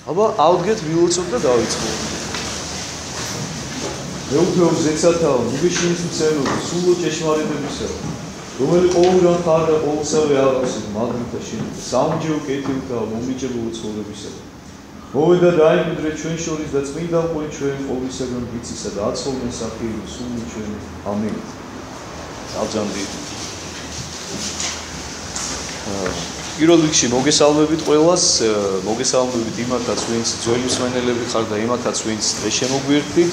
აბა ავდგეთ ვილოცოთ და დავიწყოთ. მეუფეო ზეცათავ მიგეშინის მცემლობა სულო ჭეშმარიტებისა რომელი ყოველდღე ხარ და ყოველსავე აღავს მაგნითა შენ სამჯერ კეთილთა მომიჯებულ ცხოვრებისა მოვიდა დაიმკვიდრე ჩვენ შორის და წმინდა ყვი ჩვენ ყოვლისაგან ვიცისა და აცხოვდნენ სახელი სული ჩვენ ამინ აღზამდი პირველ რიგში მოგესალმებით ყველას მოგესალმებით იმათაც ვინც ძველი მსმენელები ხარ და იმათაც ვინც დღეს შემოგვიერთდით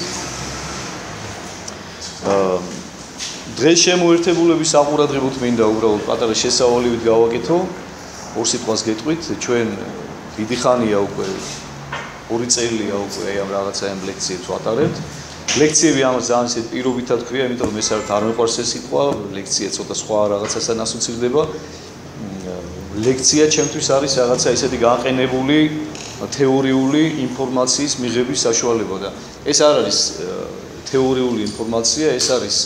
დღეს შემოერთებულების საყურადღებოდ მინდა უბრალოდ პატარა შესავალივით გავაკეთო ორ სიტყვას გეტყვით ჩვენ დიდი ხანია უკვე ორი წელია უკვე ამ რაღაცა ამ ლექციებს ვატარებთ ლექციები ამას ძალიან ისეთ პირობითად ქვია იმიტომ რომ ეს არ მეყვარს ეს სიტყვა ლექცია ცოტა სხვა რაღაცასთან ასოცირდება ლექცია ჩემთვის არის რაღაცა ისეთი გაყენებული თეორიული ინფორმაციის მიღების საშუალება და ეს არ არის თეორიული ინფორმაცია ეს არის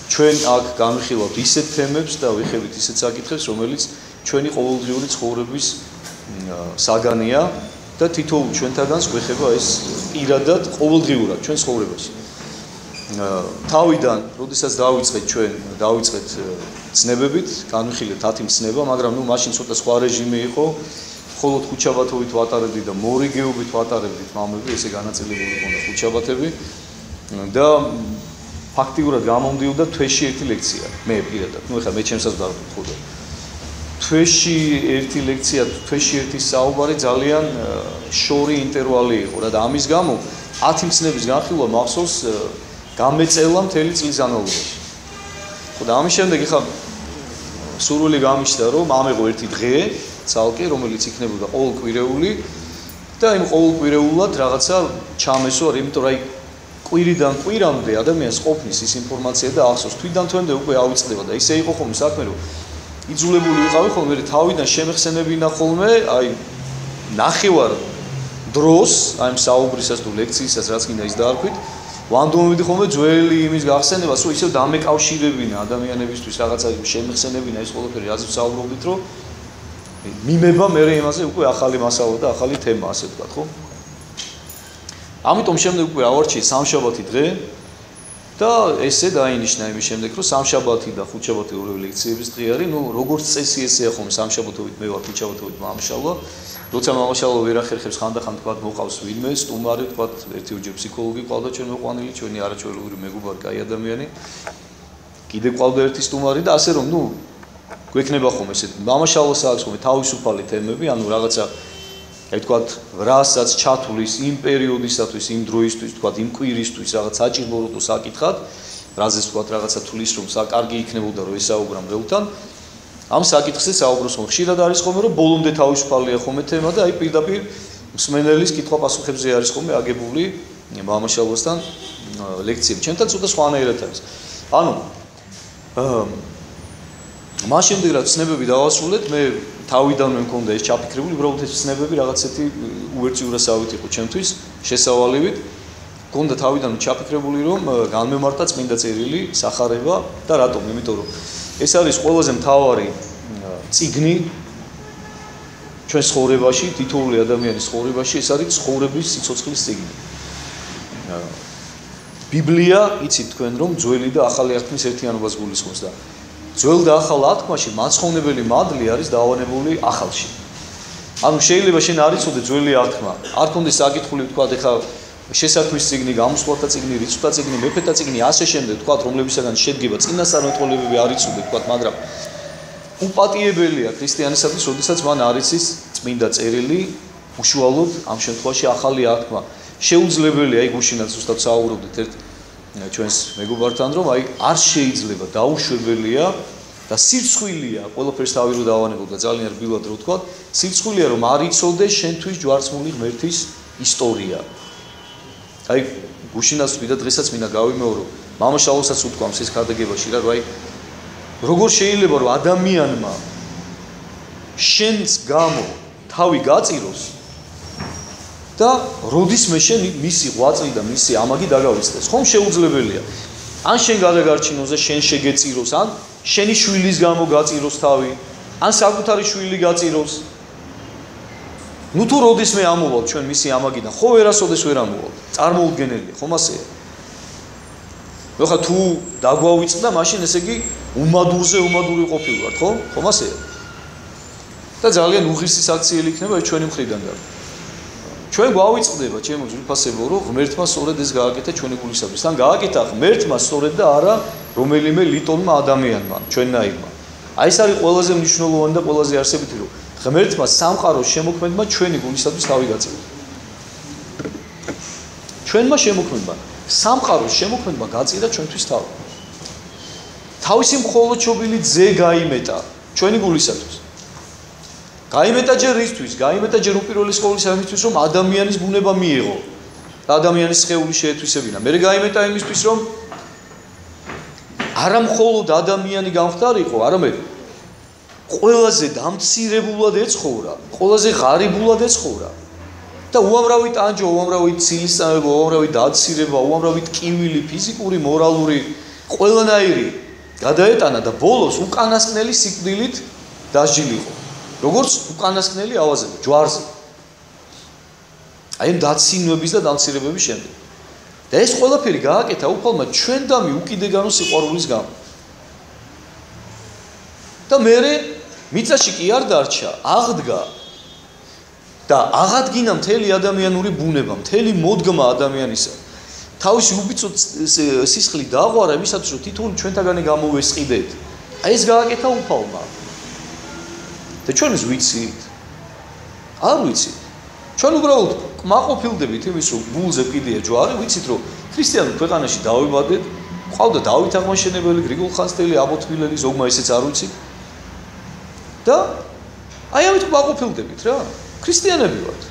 ჩვენ აქ განვიხილავთ ისეთ თემებს და ვიხევით ისეთ საკითხებს რომელიც ჩვენი ყოველდღიური ცხოვრების საგანია და თითოეულ ჩვენთაგანს გვეხება ეს პირადად ყოველდღიურად ჩვენ ცხოვრებაში თავიდან როდესაც დავიწყეთ ცნებებით განვიხილეთ 10 ცნება მაგრამ ნუ მაშინ ცოტა სხვა რეჟიმი იყო მხოლოდ ხუთშაბათობით ვატარებდით და მორიგეობით ვატარებდით მამები ესე განაწილებული ჰქონდა ხუთშაბათები და ფაქტიურად გამომდიოდა თვეში ერთი ლექცია მე პირადად ნუ ეხლა მე ჩემსაც დავხურდა თვეში ერთი ლექცია თვეში ერთი საუბარი ძალიან შორი ინტერვალი იყო და ამის გამო 10 ცნების განხილვა მახსოვს გამეწელა მთელი წლის განმავლობაში ხო და ამის შემდეგ ეხლა სურვილი გამიშდა რომ ამეღო ერთი დღე ცალკე რომელიც იქნებოდა ყოველკვირეული და იმ ყოველკვირეულად რაღაცა ჩამესო იმიტომ რომ აი კვირიდან კვირამდე ადამიანს ყოფნის ის ინფორმაცია და ახსოვს თვიდან თვემდე უკვე ავიწყდება და ისე იყო ხოლმე საქმე რომ იძულებული ვიყავი ხოლმე თავიდან შემეხსენებინა ხოლმე აი ნახევარ დროს აი საუბრისას თუ ლექციისას რაც გინდა ის დაარქვით ვანდომებდი ხოლმე ძველი იმის გახსენებას რომ ისევ დამეკავშირებინა ადამიანებისთვის რაღაცა შემეხსენებინა ეს ყველაფერი რაც ვსაუბრობდით რომ მიმება მე იმაზე უკვე ახალი მასალა და ახალი თემა ასე ვთქვათ ხო ამიტომ შემდეგ უკვე ავარჩიე სამშაბათი დღე და ესე დაინიშნა იმის შემდეგ რომ სამშაბათი და ხუთშაბათი ორივე ლექციების დღე არის ნუ როგორც წესი ესეა ხოლმე სამშაბათობით მე ვარ ხუთშაბათობით მამაშალვა როცა მამაშალვა ვერ ახერხებს ხანდახან თქვა მოყავს ვინმე სტუმარი თქვა ერთი ოჯერ ფსიქოლოგი ყავდა ჩვენ მოყვანილი ჩვენი არაჩვეულებრივი მეგობარი კაი ადამიანი კიდე ყავდა ერთი სტუმარი და ასე რომ ნუ გვექნება ხოლმე ესეთ მამაშალვას აქვს ხოლმე თავისუფალი თემები ანუ რაღაცა აი თქვა რასაც ჩათulis იმ პერიოდისათვის იმ დროისთვის თქვა იმ კვირისთვის რაღაც საჭიროა საკითხად რაზეც თქვა რაღაცა თulis რომ საკარგი იქნებოდა რომ ესაუბრა მრევლთან ამ საკითხზე საუბრობს რომ ხშირად არის ხოლმე რომ ბოლომდე თავისუფალია ხოლმე თემა და აი პირდაპირ მსმენელის კითხვა-პასუხებზე არის ხოლმე აგებული მამაშალვასთან ლექციები ჩემთან ცოტა სხვანაირად არის ანუ მას შემდეგ რაც ცნებები დავასრულეთ მე თავიდანვე მქონდა ეს ჩაფიქრებული უბრალოდ ეს ცნებები რაღაცეთი უერთიურასავით იყო ჩემთვის შესავალივით მქონდა თავიდანვე ჩაფიქრებული რომ განმემართა წმინდა წერილი სახარება და რატომ იმიტომ რომ ეს არის ყველაზე მთავარი წიგნი ჩვენ ცხოვრებაში თითოეული ადამიანის ცხოვრებაში ეს არის ცხოვრების სიცოცხლის წიგნი ბიბლია იცით თქვენ რომ ძველი და ახალი აღთქმის ერთიანობას გულისხმობს და ძველ და ახალ აღთქმაში მაცხოვნებელი მადლი არის დავანებული ახალში. ანუ შეიძლება შენ არ იცოდე ძველი აღთქმა, არ ქონდეს საკითხული თქვა ეხა შესაქმის წიგნი, გამოსვლათა წიგნი, რიცხვთა წიგნი, მეფეთა წიგნი, ასე შემდეგ თქვა რომლებისაგან შედგება წინასწარმეტყველებები არ იცოდე თქვა, მაგრამ უპატიებელია ქრისტიანისათვის, როდესაც მან არ იცის წმინდა წერილი, უშუალოდ ამ შემთხვევაში ახალი აღთქმა. შეუძლებელია აი გუშინაც ზუსტად საუბრობდით ერთ ჩვენს მეგობართან რომ აი არ შეიძლება დაუშვებელია და სირცხვილია ყველაფერს თავი რო დავანებოთ და ძალიან რბილად რო ვთქვა სირცხვილია რომ არ იცოდე შენთვის ჯვარცმული ღმერთის ისტორია აი გუშინაც ვიდა დღესაც მინდა გავიმეორო მამაშალოსაც უთქვამს ეს ქადაგებაში რა რომ აი როგორ შეიძლება რომ ადამიანმა შენს გამო თავი გაწიროს და როდისმე შენ მისი ღვაწლი და მისი ამაგი დაგავიწყდეს. ხომ შეუძლებელია. ან შენ გადაგარჩინოს და შენ შეგეწიროს, ან შენი შვილის გამო გაწიროს თავი, ან საკუთარი შვილი გაწიროს. ნუ თუ როდისმე ამოვალ ჩვენ მისი ამაგიდან, ხო ვერასოდეს ვერ ამოვალ. წარმოუდგენელია, ხომ ასეა? ხა თუ დაგვავიწყდა, მაშინ ესე იგი უმადური ყოფილვართ, ხო? ხომ ასეა? და ძალიან უღირსი საქციელი იქნება ეს ჩვენი მხრიდან და ჩვენ გვავიწყდება, ჩემო ძვირფასებო, რომ ღმერთმა სწორედ ეს გააკეთა ჩვენი გულისათვის. თან გააკეთა ღმერთმა სწორედ და არა რომელიმე ლიტონმა ადამიანმა, ჩვენნაირმა. აი ეს არის ყველაზე მნიშვნელოვანი და ყველაზე არსებითი, რომ ღმერთმა სამყაროს შემოქმედმა ჩვენი გულისათვის თავი გაწევა. ჩვენმა შემოქმედმა სამყაროს შემოქმედმა გაწევა ჩვენთვის თავი. თავისი მხოლოდშობილი ძე გაიმეტა ჩვენი გულისათვის. გაიმეტა ჯერ ისთვის, გაიმეტა ჯერ უპირველეს ყოვლისა იმისთვის, რომ ადამიანის ბუნება მიიღო და ადამიანის სხეული შეეთვისებინა. მერე გაიმეტა იმისთვის, რომ არა მხოლოდ ადამიანი გამხდარიყო, არამედ ყველაზე დამცირებულად ეცხოვრა, ყველაზე ღარიბულად ეცხოვრა. და უამრავი ტანჯვა, უამრავი ცილისწამება, უამრავი დაცირება, უამრავი ტკივილი, ფიზიკური, მორალური, ყველანაირი გადაეტანა და ბოლოს უკანასკნელი სიკვდილით დასჯილიყო. როგორც უკანასკნელი ავაზები, ჯვარზე. აი ამ დაცინვების და დამცირებების შემდეგ. და ეს ყველაფერი გააკეთა უფალმა ჩვენდამი უკიდეგანო სიყვარულის გამო. და მერე მიწაში კი არ დარჩა, აღდგა და აღადგინა მთელი ადამიანური ბუნება, მთელი მოდგმა ადამიანისა. თავისი უბიცოდ სისხლი დააღვარა იმისათვის, რომ თითოეული ჩვენთაგანი გამოვესყიდეთ. აი ეს გააკეთა უფალმა. და ჩვენ ეს ვიცით? არ ვიცით. ჩვენ უბრალოდ კმაყოფილდებით იმის, რომ გულზე კიდია ჯვარი, ვიცით, რომ ქრისტიანულ ქვეყანაში დავიბადეთ, ყავდა დავით აღმაშენებელი, გრიგოლ ხანძთელი, აბოთმილელი, ზოგმა ესეც არ ვიცით. და აი ამით კმაყოფილდებით რა. ქრისტიანები ვართ.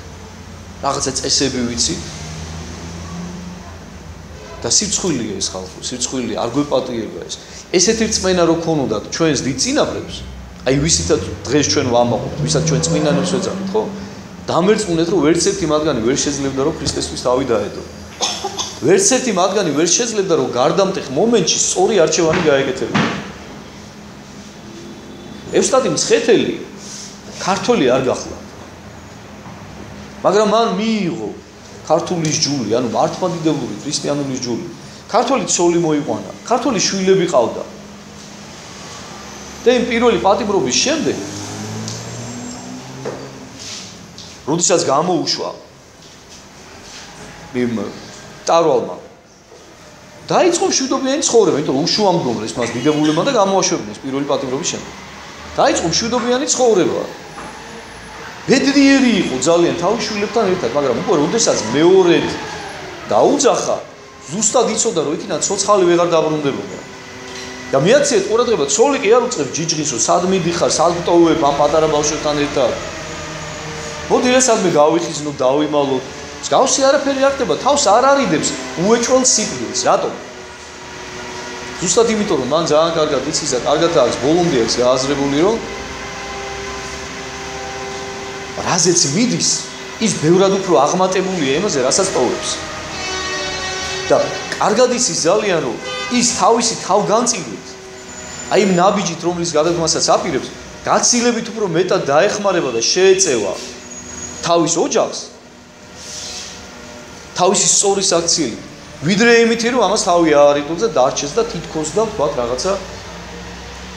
რაღაცა წესები ვიცით. და სიცხვილია ეს ხალხი, სიცხვილია, არ გვეპატიება ეს. ესეთი რწმენა რო ქონოდათ ჩვენს დიდ წინაპრებს, აი ვისითაც დღეს ჩვენ ვამაყობთ, ვისაც ჩვენ წმინდანებს ვეძახით, ხო? დამერწმუნეთ, რომ ვერც ერთი მათგანი ვერ შეძლებდა, რომ ქრისტესთვის თავი დაედო. ვერც ერთი მათგანი ვერ შეძლებდა, რომ გარდამტეხ მომენტში სწორი არჩევანი გაეკეთებინა. ევსტათი მცხეთელი ქართველი არ გახლა. მაგრამ მან მიიღო ქართულის ჯული, ანუ მართლმადიდებლური ქრისტიანულის ჯული. ქართველი ცოლი მოიყვანა, ქართველი შვილები ყავდა. და იმ პირველი პატიმრობის შემდეგ, როდესაც გამოუშვა იმ ტარვალმა, დაიწყო მშვიდობიანი ცხოვრება, იმიტომ რომ უშუამდგომლეს მას დიდებულებმა და გამოაშვებინეს პირველი პატიმრობის შემდეგ. დაიწყო მშვიდობიანი ცხოვრება. ბედნიერი იყო ძალიან თავის შვილებთან ერთად, მაგრამ უკვე როდესაც მეორედ დაუძახა, ზუსტად იცოდა, რომ იქიდან ცოცხალი ვეღარ დაბრუნდებოდა. და მიაქციეთ ყურადღება, ცოლი კი არ უწყებს ჯიჯღინს, რომ სად მიდიხარ, სად ვტოვებ ამ პატარა ბავშვებთან ერთად. მოდი რასადმე გავიხიზნო, დავიმალოთ. მსგავსი არაფერი არ ხდება, თავს არ არიდებს უეჭველ სიკვდილს. რატომ? ზუსტად იმიტომ, რომ მან ძალიან კარგად იცის და კარგად აქვს ბოლომდე აქვს გააზრებული, რომ რაზეც მიდის, ის ბევრად უფრო აღმატებულია იმაზე, რასაც ტოვებს. და კარგად იცის ძალიან, რომ ის თავისი თავგანწირვით, აი იმ ნაბიჯით, რომლის გადადგმასაც აპირებს, გაცილებით უფრო მეტად დაეხმარება და შეეწევა თავის ოჯახს, თავისი სწორი საქციელი, ვიდრე იმითი, რომ ამას თავი აარიდოს და დარჩეს და თითქოს და ვთქვათ რაღაცა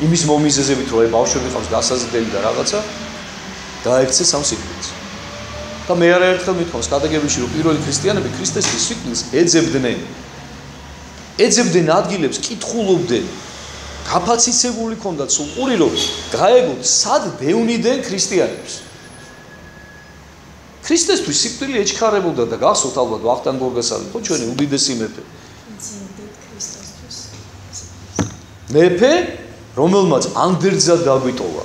იმის მომიზეზებით, რომ აი ბავშვები ყავს გასაზრდელი და რაღაცა დაექცეს ამ სიკვდილს. და მე არაერთხელ მithავს კადაგებაში, რომ პირველი ქრისტიანები ქრისტესთვის სიკვდილს ეძებდნენ. ეძებდნენ ადგილებს, კითხულობდნენ. გაფაციცებული ქონდათ სულყური, რომ გაეგოთ სად დევნიდნენ ქრისტიანებს. ქრისტესთვის სიკვდილი ეჩქარებოდა და გახსოვთ ალბათ ვახტანგ გორგასალი, ხო ჩვენი უდიდესი მეფე. მეფე, რომელმაც ანდერძად დაგვიტოვა.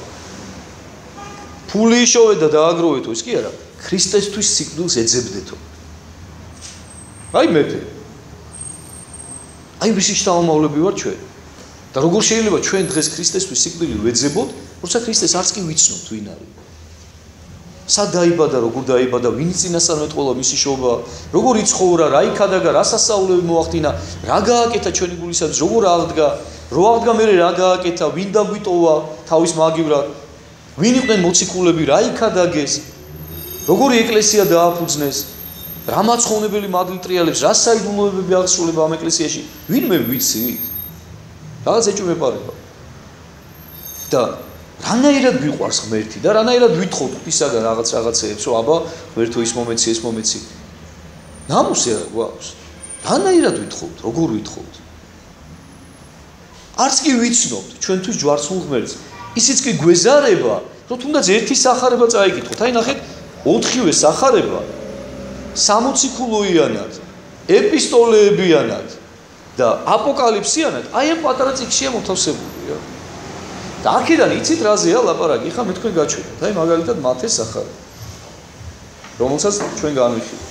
ფული იშოვეთ და დააგროვეთო, ის კი არა, ქრისტესთვის სიკვდილს ეძებდეთო. აი მეფე. აი ვისი შთამომავლები ვარ ჩვენ. და როგორ შეიძლება ჩვენ დღეს ქრისტესთვის სიკვდილი ვეძებოთ, როცა ქრისტეს არც კი ვიცნობთ ვინ არის. სად დაიბადა, როგორ დაიბადა, ვინ წინასწარმეტყველა მისი შობა, როგორ იცხოვრა, რა იქადაგა, რა სასწაულები მოახდინა, რა გააკეთა ჩვენი გულისათვის, როგორ აღდგა, რო აღდგა მერე რა გააკეთა, ვინ დაგვიტოვა თავის მაგივრად, ვინ იყვნენ მოციქულები, რა იქადაგეს. როგორი ეკლესია დააფუძნეს, რა მაცხოვნებელი მადლი ტრიალებს, რა საიდუმლოებები აღსრულება ამ ეკლესიაში, ვინმე ვიცით? რაღაც ეჭვმეპარება. და რანაირად გვიყვარს ღმერთი და რანაირად ვითხოვთ ღვთისაგან რაღაცეებს, რომ აბა ღმერთო ის მომეცი, ეს მომეცი. ნამუსი არ გვაქვს. რანაირად ვითხოვთ, როგორ ვითხოვთ? არც კი ვიცნობთ ჩვენთვის ჯვარცმულ ღმერთს. ისიც კი გვეზარება, რომ თუნდაც ერთი სახარება წაიკითხოთ. აი ნახეთ, 4-ვე სახარება 60 ქულოიანად, ეპისტოლეებიანად და აპოკალიფსიანად აი ამ პატარა წიგნშია მოთავსებული. და აქედან იცით რაზეა ლაპარაკი? ხა მე თქვენ გაჩვენებთ. აი მაგალითად მათეს სახარება, რომელსაც ჩვენ განვიხილეთ.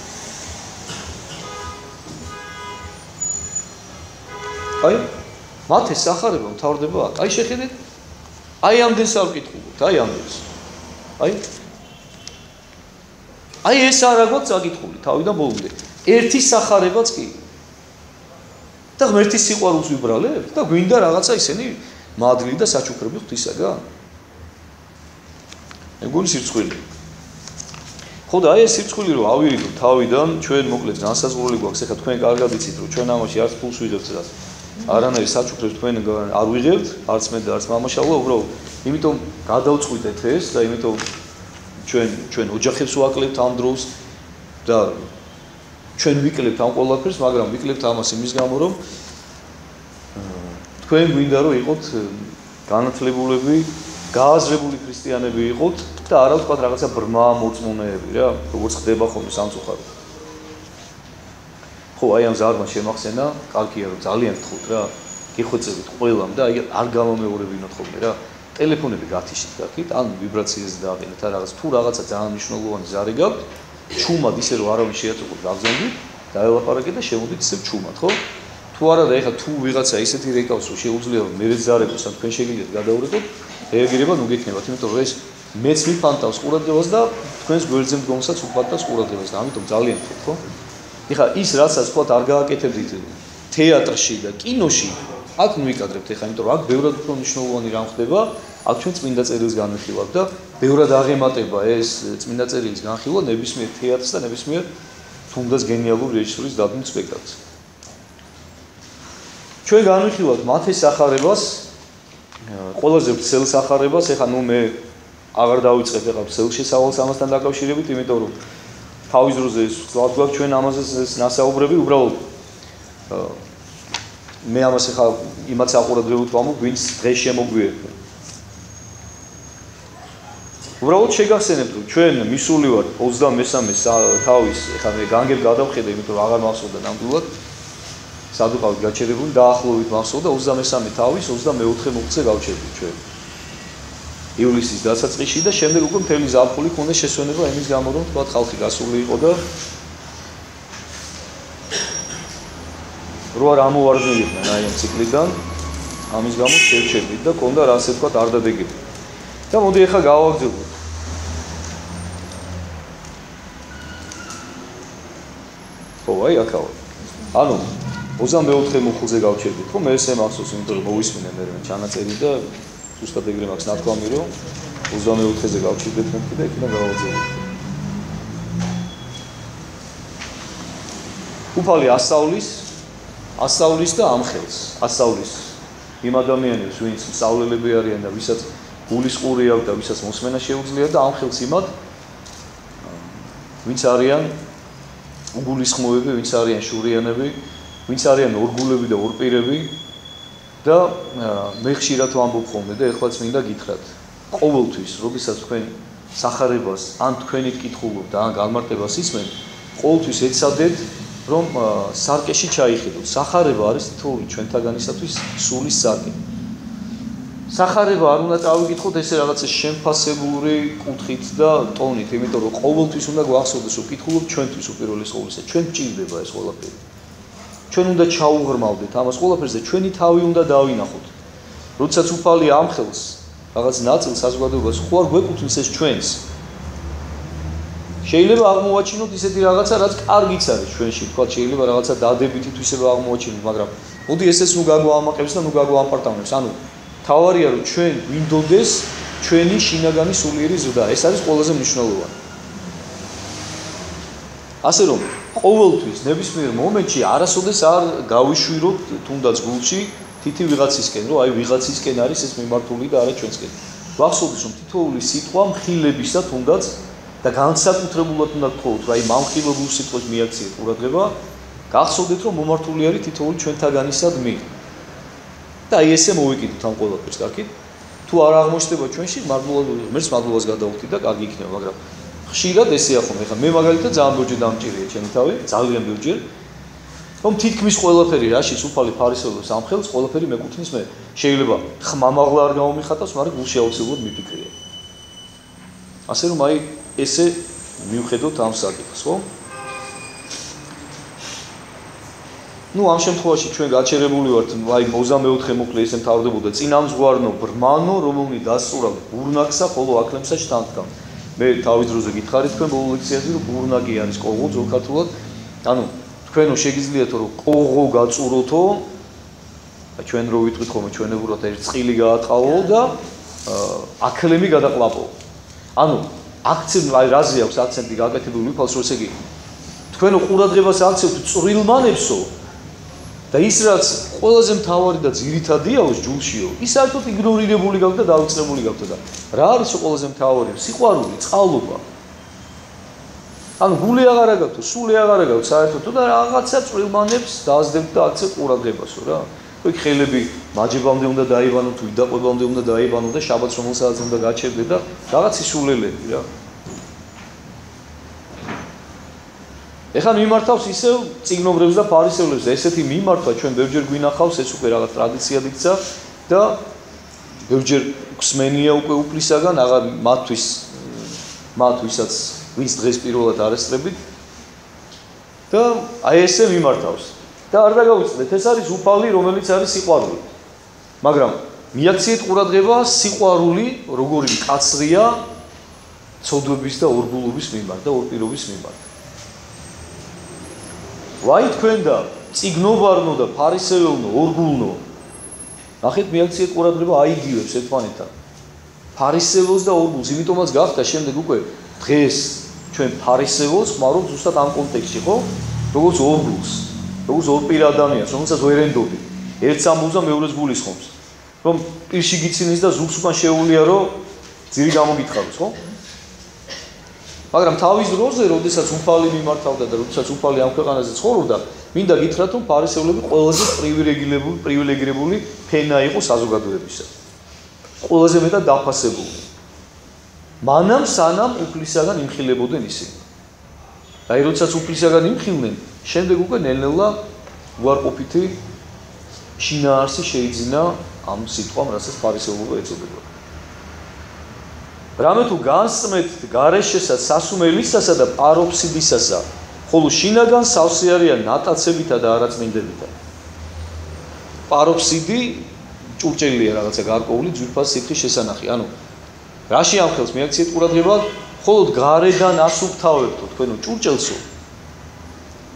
აი მათეს სახარება მთავრდება აქ. აი შეხედეთ, აი ამდენს არ ვკითხულობთ, აი ამდენს. აი ეს არა გვაქვს წაკითხული თავიდან ბოლომდე. ერთი სახარებაც კი. და ღმერთის სიყვარულს ვიბრალებთ და გვინდა რაღაცა ისენი მადლი და საჩუქრები ღვთისაგან. ეგული სირცხვილი. ხო და აი ეს სირცხვილი რომ ავირიგოთ თავიდან, ჩვენ მოკლედ განსაზღვრული გვაქვს, ეხლა თქვენ კარგად იცით რომ ჩვენ ამაში არც ფულს ვიღებთ და არანაირ საჩუქრებს თქვენ არ ვიღებთ, არც მე და არც მამაშალა, უბრალოდ იმიტომ გადავწყვიტეთ ეს და იმიტომ ჩვენ ოჯახებს ვაკლებთ ამ დროს და ჩვენ ვიკლებთ ამ ყველაფერს, მაგრამ ვიკლებთ ამას იმის გამო, რომ თქვენ გვინდა რომ იყოთ განათლებულები, გააზრებული ქრისტიანები იყოთ და არა ვთქვათ რაღაცა ბრმა მოწმუნეები რა, როგორც ხდება ხოლმე სამწუხაროდ. ხო, აი ამ ზარმა შემახსენა, კარგია რომ ძალიან გთხოვთ რა, გიხვეწებით ყველამ და აი არ გამომეორებინოთ ხოლმე რა. ტელეფონები გათიშით გაკით, ან ვიბრაციაზე დააყენეთ რა რაღაც, თუ რაღაცა ძალიან მნიშვნელოვანი ზარი გაქვთ, ჩუმად ისე რომ არავის შეაწუხოთ გაგზავნით, დაელაპარაკეთ და შემოდით ისე ჩუმად, ხო? თუ არა და ეხლა თუ ვიღაცა ისეთი რეკავს რომ შეუძლია რომ მე ზარებოს ან თქვენ შეგიძლიათ გადაურეკოთ, რეაგირება ნუ გექნებათ, იმიტომ რომ ეს მეც მიფანტავს ყურადღებას და თქვენს გვერდზე მდგომსაც უფლადავს ყურადღებას და ამიტომ ძალიან ხოთ, ხო? ეხლა ის რასაც თქვათ არ გააკეთებდით თეატრში და კინოში, აქ მივიკადრებთ ეხლა, იმიტომ რომ აქ ბევრად უფრო მნიშვნელოვანი რამ ხდება, აქ ჩვენ წმინდა წერილს განვიხილავთ და ბევრად აღემატება ეს წმინდა წერილის განხილვა ნებისმიერ თეატრს და ნებისმიერ თუნდაც გენიალურ რეჟისორის დადგმულ სპექტაკლს. ჩვენ განვიხილავთ მათეს სახარებას, ყველაზე ვრცელ სახარებას, ეხლა ნუ მე აღარ დავიწყებ ეხლა ვრცელ შესავალს ამასთან დაკავშირებით, იმიტომ რომ თავის დროზე ვთქვათ გვაქვს ჩვენ ამაზე ნასაუბრები, უბრალოდ მე ამას ეხლა იმაც აყურადღებთ ვამბობ, ვინც დღეს შემოგვიერთდა. უბრალოდ შეგახსენებთ, რომ ჩვენ მისული ვართ 23 თავის, ეხლა მე განგებ გადავხედე, იმიტომ რომ აღარ მახსოვდა ნამდვილად. სადუყავით გაჩერებული, დაახლოებით მახსოვდა 23 თავის 24 მოხდზე გავჩერდით ჩვენ. ივლისის დასაწყისში და შემდეგ უკვე მთელი ზაფხული ქონდა შესვენება იმის გამო, რომ თქვათ ხალხი გასული იყო და რო არ ამოვარჯნილიყვნენ აი ამ ციკლიდან, ამის გამო შევჩერდით და ქონდა რასე თქვათ არ დადეგები. და მოდი ახლა გავაგრძელოთ. ხო, აი აქავა. ანუ 24 მოხულზე გავჩერდით, ხო, მე ესე მახსოვს, იმიტომ რომ მოვისმინე მე ჩანაწერი და ზუსტად ეგრე მაქვს ნათქვამი, რომ 24-ზე გავჩერდით მეთქი და იქიდან გავაგრძელოთ. უფალი ასწავლის და ამხელს, ასწავლის იმ ადამიანებს, ვინც სწავლელები არიან და ვისაც გულისყური აქვს და ვისაც მოსმენა შეუძლია და ამხელს იმად, ვინც არიან უგულისხმოები, ვინც არიან შურიანები, ვინც არიან ორგულები და ორპირები და მე ხშირად ვამბობ ხოლმე და ეხლაც მინდა გითხრათ. ყოველთვის, როდესაც თქვენ სახარებას ან თქვენით კითხულობთ და ან განმარტებას ისმენთ, ყოველთვის ეცადეთ, რომ სარკეში ჩაიხედოთ. სახარება არის თითოეული ჩვენთაგანისათვის სულის სარკე. სახარება არ უნდა წავიკითხოთ ესე რაღაცა შემფასებული კუთხით და ტონით, იმიტომ რომ ყოველთვის უნდა გვახსოვდეს, რომ კითხულობთ ჩვენთვის უპირველეს ყოვლისა. ჩვენ გჭირდება ეს ყველაფერი. ჩვენ უნდა ჩაუღრმავდეთ ამას ყველაფერს და ჩვენი თავი უნდა დავინახოთ. როდესაც უფალი ამხელს რაღაც ნაწილს საზოგადოებას ხო არ გვეკუთვნის ეს ჩვენს. შეიძლება აღმოვაჩინოთ ისეთი რაღაცა, რაც კარგიც არის ჩვენში, თქვა შეიძლება რაღაცა დადებითი თვისება აღმოვაჩინოთ, მაგრამ მოდი ესეც ნუ გაგვაამაყებს და ნუ გაგვაამპარტავნებს. ანუ თავარია რომ ჩვენ გვინდოდეს ჩვენი შინაგანი სულიერი ზრდა. ეს არის ყველაზე მნიშვნელოვანი. ასე რომ ყოველთვის ნებისმიერ მომენტში არასოდეს არ გავიშვიროთ თუნდაც გულში თითი ვიღაცისკენ, რომ აი ვიღაცისკენ არის ეს მიმართული და არა ჩვენსკენ. ვახსოვდეთ, რომ თითოეული სიტყვა მხილებისა თუნდაც და განსაკუთრებულად უნდა გთხოვოთ, რომ აი მამხილებულ სიტყვას მიაქციეთ ყურადღება, გახსოვდეთ, რომ მომართული არის თითოეული ჩვენთაგანისადმი. და აი ესე მოვიკიდოთ ამ ყველაფერს, კარგით? თუ არ აღმოჩნდება ჩვენში, მერც მადლობას გადავხდით და კარგი იქნება, მაგრამ ხშირად ესეა ხომ, ეხლა მე მაგალითად ძალიან ბევრჯერ დამჭირია ჩემი თავი, ძალიან ბევრჯერ. რომ თითქმის ყველაფერი რაშიც უფალი ფარისევლებს ამხელს, ყველაფერი მეკუთვნის მე. შეიძლება ხმამაღლა არ გამომიხატავს, მაგრამ გულში აუცილებლად მიფიქრია. ასე რომ აი ესე მივხედოთ ამ საკითხს, ხო? ნუ ამ შემთხვევაში ჩვენ გაჩერებული ვართ, აი 24 მოკლე ესე მთავრდებოდა წინამძღვარნო ბრმანო, რომელნი დასწურავ ბურნაკსა, ხოლო აკლემსა შთანთქამ. მე თავის დროზე გითხარით თქვენ ბოლო ლექციაზე, რომ ბურნაკი არის ყოღო ძველ ქართულად. ანუ თქვენო შეგიძლიათ რომ ყოღო გაწუროთო, ჩვენ რო ვიტყვით ხოლმე ჩვენებურად ერთ წყილი გაატყავო და აკლემი გადაყლაპო. ანუ აქცენტი აი რაზე აქვს აქცენტი გაკეთებული უფალს, რომ ესე იგი თქვენო ყურადღებას აქცევთ წვრილმანებსო და ის რაც ყველაზე მთავარი და ძირითადიაო ჯულშიო, ის საერთოდ იგნორირებული გაქვთ და დავიწყებული გაქვთ და რა არის ყველაზე მთავარი? სიყვარული, წყალობა. ანუ გული აღარა გაქვთ, სული აღარა გაქვთ საერთოდ და რაღაცა წვრილმანებს დაასდებთ და აქცევთ ყურადღებასო რა. ხო იქ ხელები მაჯებამდე უნდა დაიბანო, თუ იდაყვებამდე უნდა დაიბანო და შაბათს რომელსაც უნდა გაჩერდე და რაღაც ისულელები რა. ეხლა მიმართავს ისევ წიგნობრებს და ფარისევლებს და ესეთი მიმართვა ჩვენ ბევრჯერ გვინახავს, ეს უკვე რაღაც ტრადიციად იქცა და ბევრჯერ გვსმენია უკვე უფლისაგან, აღარ მათ ვისაც ვინც დღეს პირველად არესწრებით და აი ესე მიმართავს. და არ დაგავიწყდეთ, ეს არის უფალი, რომელიც არის სიყვარული. მაგრამ მიაქციეთ ყურადღება სიყვარული, როგორი კაცრია ცოდვების და ორგულობის მიმართ და ორპირობის მიმართ. ვაი თქვენ და წიგნობარნო და ფარისეველნო, ორგულნო. ნახეთ მიაქციეთ ყურადღება აიგივებს ერთმანეთთან. ფარისეველს და ორგულს, იმიტომაც გახდა შემდეგ უკვე დღეს ჩვენ ფარისეველს ხმარობთ ზუსტად ამ კონტექსტში, ხო? როგორც ორგულს, როგორც ორპირ ადამიანს, რომელსაც ვერ ენდობი. ერთს ამბობს და მეორეს გულისხმობს. რომ პირში გიცინის და ზურგს უკან შეუულია, რომ ძირი გამოგითხაროს, ხო? მაგრამ თავის დროზე, როდესაც უფალი მიმართავდა და როდესაც უფალი ამ ქვეყანაზე ცხოვრობდა, მინდა გითხრათ, რომ ფარისევლები ყველაზე პრივილეგირებული ფენა იყო საზოგადოებისა. ყველაზე მეტად დაფასებული. მანამ სანამ უფლისაგან იმხილებოდნენ ისინი. აი როდესაც უფლისაგან იმხილდნენ, შემდეგ უკვე ნელ-ნელა უარყოფითი შინაარსი შეიძინა ამ სიტყვამ, რასაც ფარისევლობა ეწოდება. რამე თუ განსწმეთ გარეშესა, სასუმელისასა და პაროფსიდისასა, ხოლო შინაგან სავსე არიან ნატაცებითა და არაწმინდებითა. პაროფსიდი ჭურჭელია რაღაცა გარკვეული ძვირფას სითხის შესანახი. ანუ რაში ამხელს მიაქციეთ ყურადღება, მხოლოდ გარედან ასუფთავებთო თქვენო ჭურჭელსო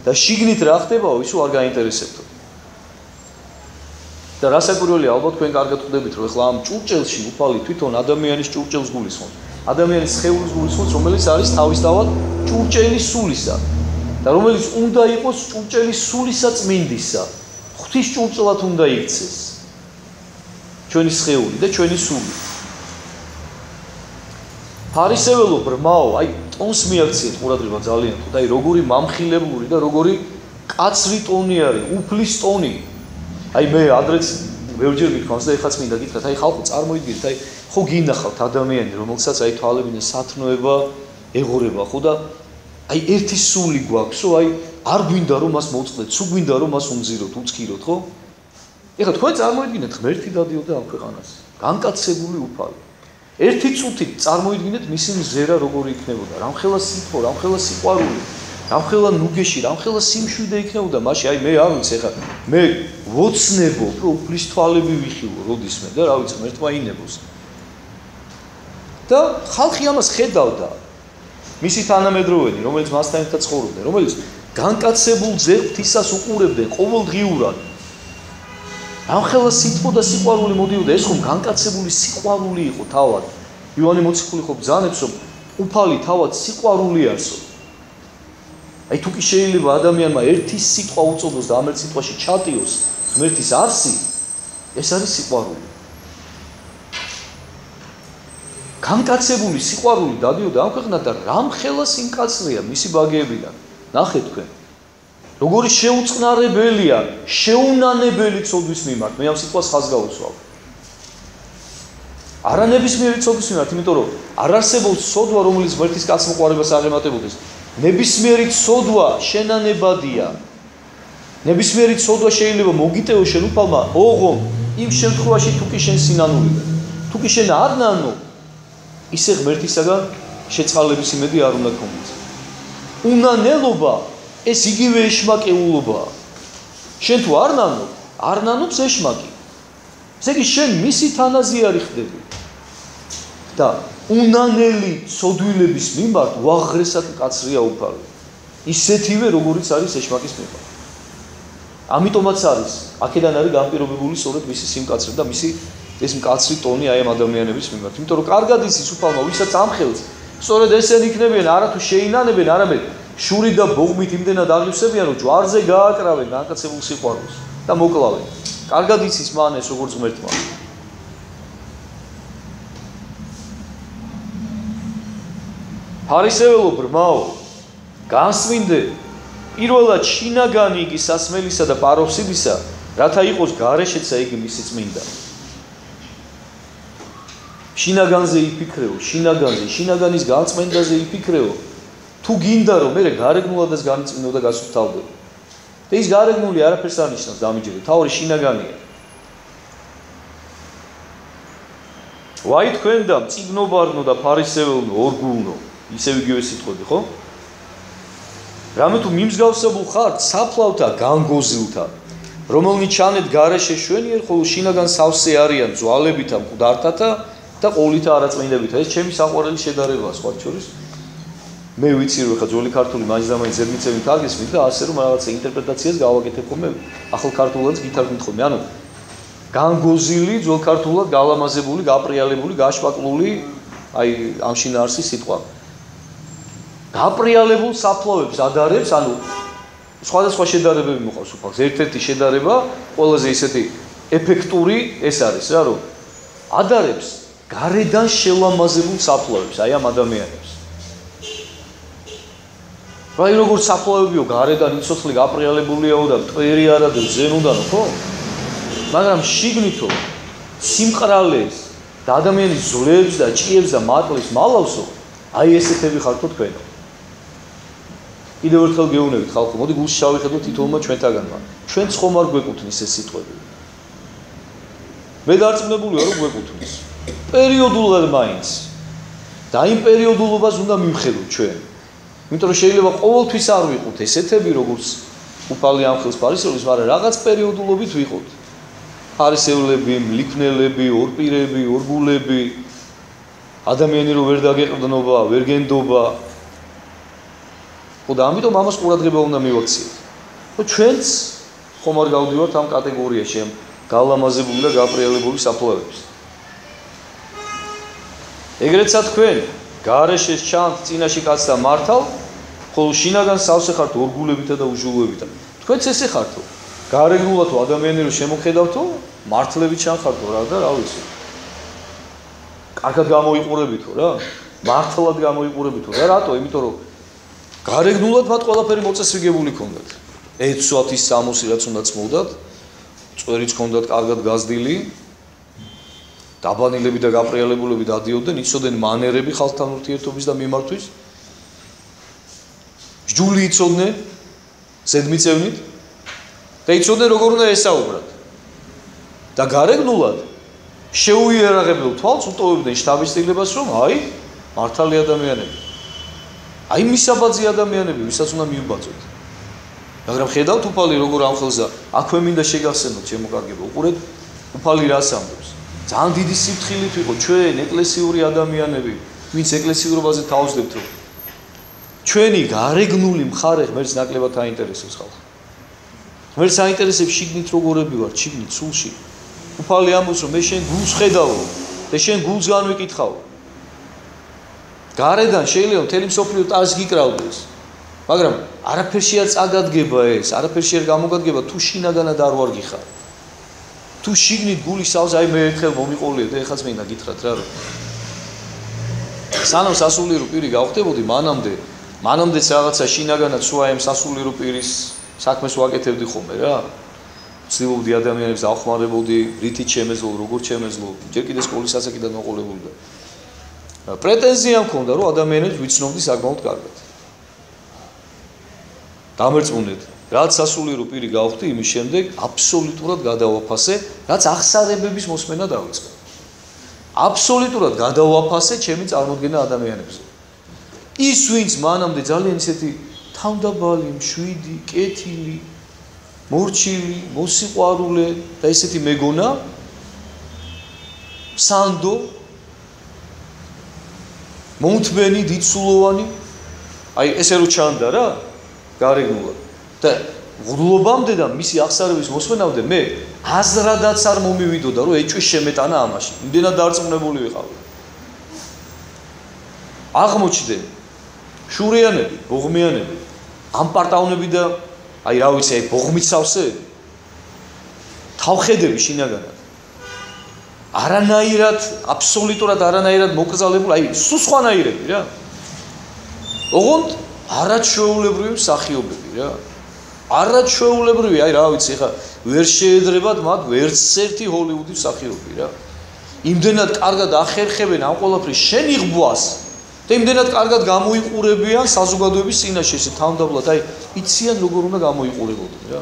და შიგნით რა ხდებაო, ისო არ გაინტერესებთო. და რასაკვირველია, ალბათ თქვენ კარგად ხვდებით, რომ ეხლა ამ ჭურჭელში უფალი თვითონ ადამიანის ჭურჭელს გულისხმობს. ადამიანის სხეულის გულისხმობს, რომელიც არის თავისთავად ჭურჭელის სულისა და რომელიც უნდა იყოს ჭურჭელის სულისა წმინდისა. ღვთის ჭურჭლად უნდა იქცეს. ჩვენი სხეული და ჩვენი სული. ფარისეველო ბრმაო, აი ტონს მიაქციეთ ყურადღება ძალიან თუ და აი როგორი მამხილებული და როგორი კაცრი ტონი არის, უფლის ტონი. აი მე ადრეც ბევრჯერ გითხოვს და ეხაც მინდა გითხრათ, აი ხალხო წარმოიდგინეთ, აი ხო გინახავთ ადამიანი, რომელსაც აი თვალებიდან სათნოება ეღორება, ხო და აი ერთი სული გვაქვსო, აი არ გვინდა რომ მას მოწყდეთ, სულ გვინდა რომ მას უმძიროთ, უცქიროთ, ხო? ეხლა თქვენ წარმოიდგინეთ ღმერთი დადიოდა ამ ქვეყანაზე, განკაცებული უფალი. ერთი წუთით წარმოიდგინეთ მისი მზერა როგორი იქნებოდა, რამხელა სიტყვა, რამხელა სიყვარული, რამხელა ნუგეში, რამხელა სიმშვიდე იქნებოდა მაშინ, აი მე არ ვიცი, ეხლა მე ვოცნებობ, რომ უფლის თვალები ვიხილო, როდისმე და რა ვიცი, ღმერთმა ინებოს. და ხალხი ამას ხედავდა. მისი თანამედროვენი, რომელიც მასთან ერთად ცხოვრობდნენ, რომელიც განკაცებულ ძეღთისას უყურებდნენ ყოველდღიურად. რამხელა სიტყვა და სიყვარული მოდიოდა, ეს ხომ განკაცებული სიყვარული იყო თავად. ივანე მოციქული ხო ბრძანებს, რომ უფალი თავად სიყვარული არისო. აი თუ კი შეიძლება ადამიანმა ერთი სიტყვა უწოდოს და ამ ერთ სიტყვაში ჩატიოს ღმერთის არსი, ეს არის სიყვარული. განკაცებული სიყვარული დადიოდა ამ ქვეყნად და რამხელა სიმკაცრეა მისი ბაგეებიდან. ნახეთ თქვენ. როგორი შეუწყნარებელია, შეუნანებელი ცოდვის მიმართ. მე ამ სიტყვას ხაზს გავუსვავ. არა ნებისმიერი ცოდვის მიმართ, იმიტომ რომ არ არსებობს ცოდვა, რომელიც ღმერთის კაცმოყვარებას აღემატებოდეს. ნებისმიერი ცოდვა შენანებადია. ნებისმიერი ცოდვა შეიძლება მოგიტევო შენ უფალმა ოღონ იმ შემთხვევაში თუ კი შენ სინანულიდან. თუ კი შენ არ ნანო, ისე ღმერთისაგან შეწყალების იმედი არ უნდა გქონდეს. უნანელობა ეს იგივე ეშმაკეულობაა. შენ თუ არ ნანობს ეშმაკი. ესე იგი შენ მისი თანაზე არ ხდები. და უნანელი ცოდვილების მიმართ უაღრესად მკაცრია უფალი. ისეთივე როგორიც არის ეშმაკის მიმართ. ამიტომაც არის, აქედან არის განპირობებული სწორედ მისი სიმკაცრე და მისი ეს მკაცრი ტონი აი ამ ადამიანების მიმართ. იმიტომ რომ კარგად იცის უფალმა, ვისაც ამხელს, სწორედ ესენი იქნებიან, არა თუ შეინანებენ, არამედ შური და ბოღმით იმდენად აღივსებიან, რომ ჯვარზე გააკრავენ განკაცებულ სიყვარულს და მოკლავენ. კარგად იცის მან ეს როგორც ღმერთმა. ფარისეველო ბრმაო, განსმინდე პირველად შინაგანი იგი სასმელისა და პაროვსიდისა, რათა იყოს გარეშეცა იგი მისი წმინდა. შინაგანზე იფიქრეო, შინაგანის განწმენდაზე იფიქრეო. თუ გინდა რომ მე გარეგნულადაც განწმინდო და გასუფთავდე. და ის გარეგნული არაფერს არ ნიშნავს დამიჯერე, თავი შინაგანია. ვაი თქვენ და მწიგნობარნო და ფარისეველნო, ორგულნო, ისევ იგივე სიტყვები, ხო? რამე თუ მიმსგავსებულ ხართ საფლავთა განგოზილთა, რომელნი ჩანეთ გარეშე შვენიერ, ხოლო შინაგან სავსე არიან ძვალებითა, მკვდართათა და ყოვლითა არაწმინდებითა. ეს ჩემი საყვარელი შედარებაა სხვა შორის. მე ვიცი რომ ხა ძველი ქართული მაინც-და-მაინც ზედმიწევნით აგესმით და ასე რომ რაღაცა ინტერპრეტაციას გავაკეთებ ხოლმე ახალ ქართულადაც გითარგმნით ხოლმე. ანუ განგოზილი ძველ ქართულად გალამაზებული, გაპრიალებული, გაშპაკლული, აი ამ შინაარსის სიტყვა. გაპრიალებულ საფლავებს ადარებს, ანუ სხვადასხვა შედარებები მოყავს უფალს. ერთ-ერთი შედარება, ყველაზე ისეთი ეფექტური ეს არის რა, რომ ადარებს გარედან შელამაზებულ საფლავებს, აი ამ ადამიანებს. რაი როგორც საფლავებიო, გარედან იცოცხლე გაპრიალებულიაო და მტვერი არა და ზენუდანო, ხო? მაგრამ შიგნითო სიმყრალეს და ადამიანის ძლებს და ჭიებს და მატლებს მალავსო, აი ესეთები ხართო თქვენო. კიდევ ერთხელ გეუბნებით ხალხო, მოდი გულში შევხედოთ თითოეულმა ჩვენთაგანმა. ჩვენც ხომ არ გვეკუთვნის ეს სიტყვები. მე დარწმუნებული ვარ, რომ გვეკუთვნის. პერიოდულად მაინც. და იმ პერიოდულობას უნდა მივხედოთ ჩვენ. იმიტომ რომ შეიძლება ყოველთვის არ ვიყოთ ესეთები, როგორც უფალი ამხელს ფარისევლებს, მაგრამ რაღაც პერიოდულობით ვიყოთ. ფარისევლები, მლიქნელები, ორპირები, ორგულები, ადამიანი რომ ვერ დაგეყრდნობა, ვერ გენდობა. ხო და ამიტომ ამას ყურადღება უნდა მივაქციოთ. ხო ჩვენც ხომ არ გავდივართ ამ კატეგორიაში, ამ გალამაზებული და გაპრიალებული საფლავების. ეგრეცა თქვენ გარეშეს ჩანთ წინაში კაცთა მართალ, ხოლო შინაგან სავსე ხართ ორგულებითა და უჟულოებითა. თქვენც ესე ხართო. გარეგნულად თუ ადამიანი რომ შემოხედავთო, მართლებით ჩანხართო რა და რა ვიცი. კარგად გამოიყურებითო რა, მართლად გამოიყურებითო რა, რატო? იმიტომ რომ გარეგნულად მათ ყველაფერი მოწესრიგებული ქონდათ. ეცვათ ის სამოსი რაც უნდა წმოდათ, წვერიც ქონდათ კარგად გაზრდილი, დაბანილები და გაპრიალებულები დადიოდნენ, იცოდნენ მანერები ხალხთან ურთიერთობის და მიმართვის. ჯული იცოდნენ ზედმიწევნით და იცოდნენ როგორ უნდა ესაუბრათ. და გარეგნულად შეუიარაღებელ თვალს უტოვებდნენ შთაბეჭდილებას, რომ აი მართალი ადამიანები. აი მისაბაძი ადამიანები, ვისაც უნდა მიუბაძოთ. მაგრამ ხედავთ უფალი როგორ ამხელსა, აქვე მინდა შეგახსენოთ ჩემო კარგებო, უყურეთ უფალი რას ამბობს. ძალიან დიდი სიფრთხილით ვიყო ჩვენ ეკლესიური ადამიანები, ვინც ეკლესიურობაზე თავსდებთ, რომ ჩვენი გარეგნული მხარე ღმერთს ნაკლებად აინტერესებს ხალხს. ღმერთს აინტერესებს შიგნით როგორები ვართ, შიგნით სულში. უფალი ამბობს, რომ მე შენ გულს ხედავო და შენ გულს განვიკითხავ. გარედან შეიძლება მთელი მსოფლიო ტას გიკრავდეს, მაგრამ არაფერში არ წაგადგება ეს, არაფერში არ გამოგადგება თუ შინაგანად არ ვარ გიხარ. თუ შიგნით გული სავს აი მე ერთხელ მომიყოლიე და ეხაც მინდა გითხრათ რა რომ სანამ სასულიერო პირი გავხდებოდი მანამდეც რაღაცა შინაგანად სულ აი ამ სასულიერო პირის საქმეს ვაკეთებდი ხოლმე რა. ვცდილობდი ადამიანებს ავხმარებოდი, რითიც შემეძლო, როგორ შემეძლო, ჯერ კიდე სკოლის ასაკიდან მოყოლებული და პრეტენზია მქონდა რომ ადამიანებს ვიცნობდი საკმაოდ კარგად. დამერწმუნეთ, რაც სასულიერო პირი გავხდი, იმის შემდეგ აბსოლუტურად გადავაფასე, რაც აღსარებების მოსმენა დავიწყე. აბსოლუტურად გადავაფასე ჩემი წარმოდგენა ადამიანებზე. ის ვინც მანამდე ძალიან ისეთი თავდაბალი, მშვიდი, კეთილი, მორჩილი, მოსიყვარულე და ისეთი მეგონა, სანდო, მომთმენი, დიდსულოვანი, აი ესე რო ჩანდა რა, გარეგნულად. და ღრუბამდე და მისი აღსარების მოსმენამდე მე აზრადაც არ მომივიდოდა რომ ეჭვი შემეტანა ამაში. იმდენად დარწმუნებული ვიყავი. აღმოჩნდნენ შურიანები, ბოღმიანები, ამპარტავნები და აი რა ვიცი, აი ბოღმიცავსეები, თავხედები შინაგანად. არანაირად, აბსოლუტურად არანაირად მოკრძალებული, აი სულ სხვანაირები რა. ოღონდ არაჩვეულებრივი მსახიობები რა. არაჩვეულებრივი, აი რა ვიცი, ხა ვერ შეედრებათ მათ ვერც ერთი ჰოლივუდის მსახიობი რა. იმდენად კარგად ახერხებენ ამ ყველაფრის შენიღბვას და იმდენად კარგად გამოიყურებიან საზოგადოების წინაშე ესე თავდაბლად, აი იციან როგორ უნდა გამოიყურებოდნენ რა.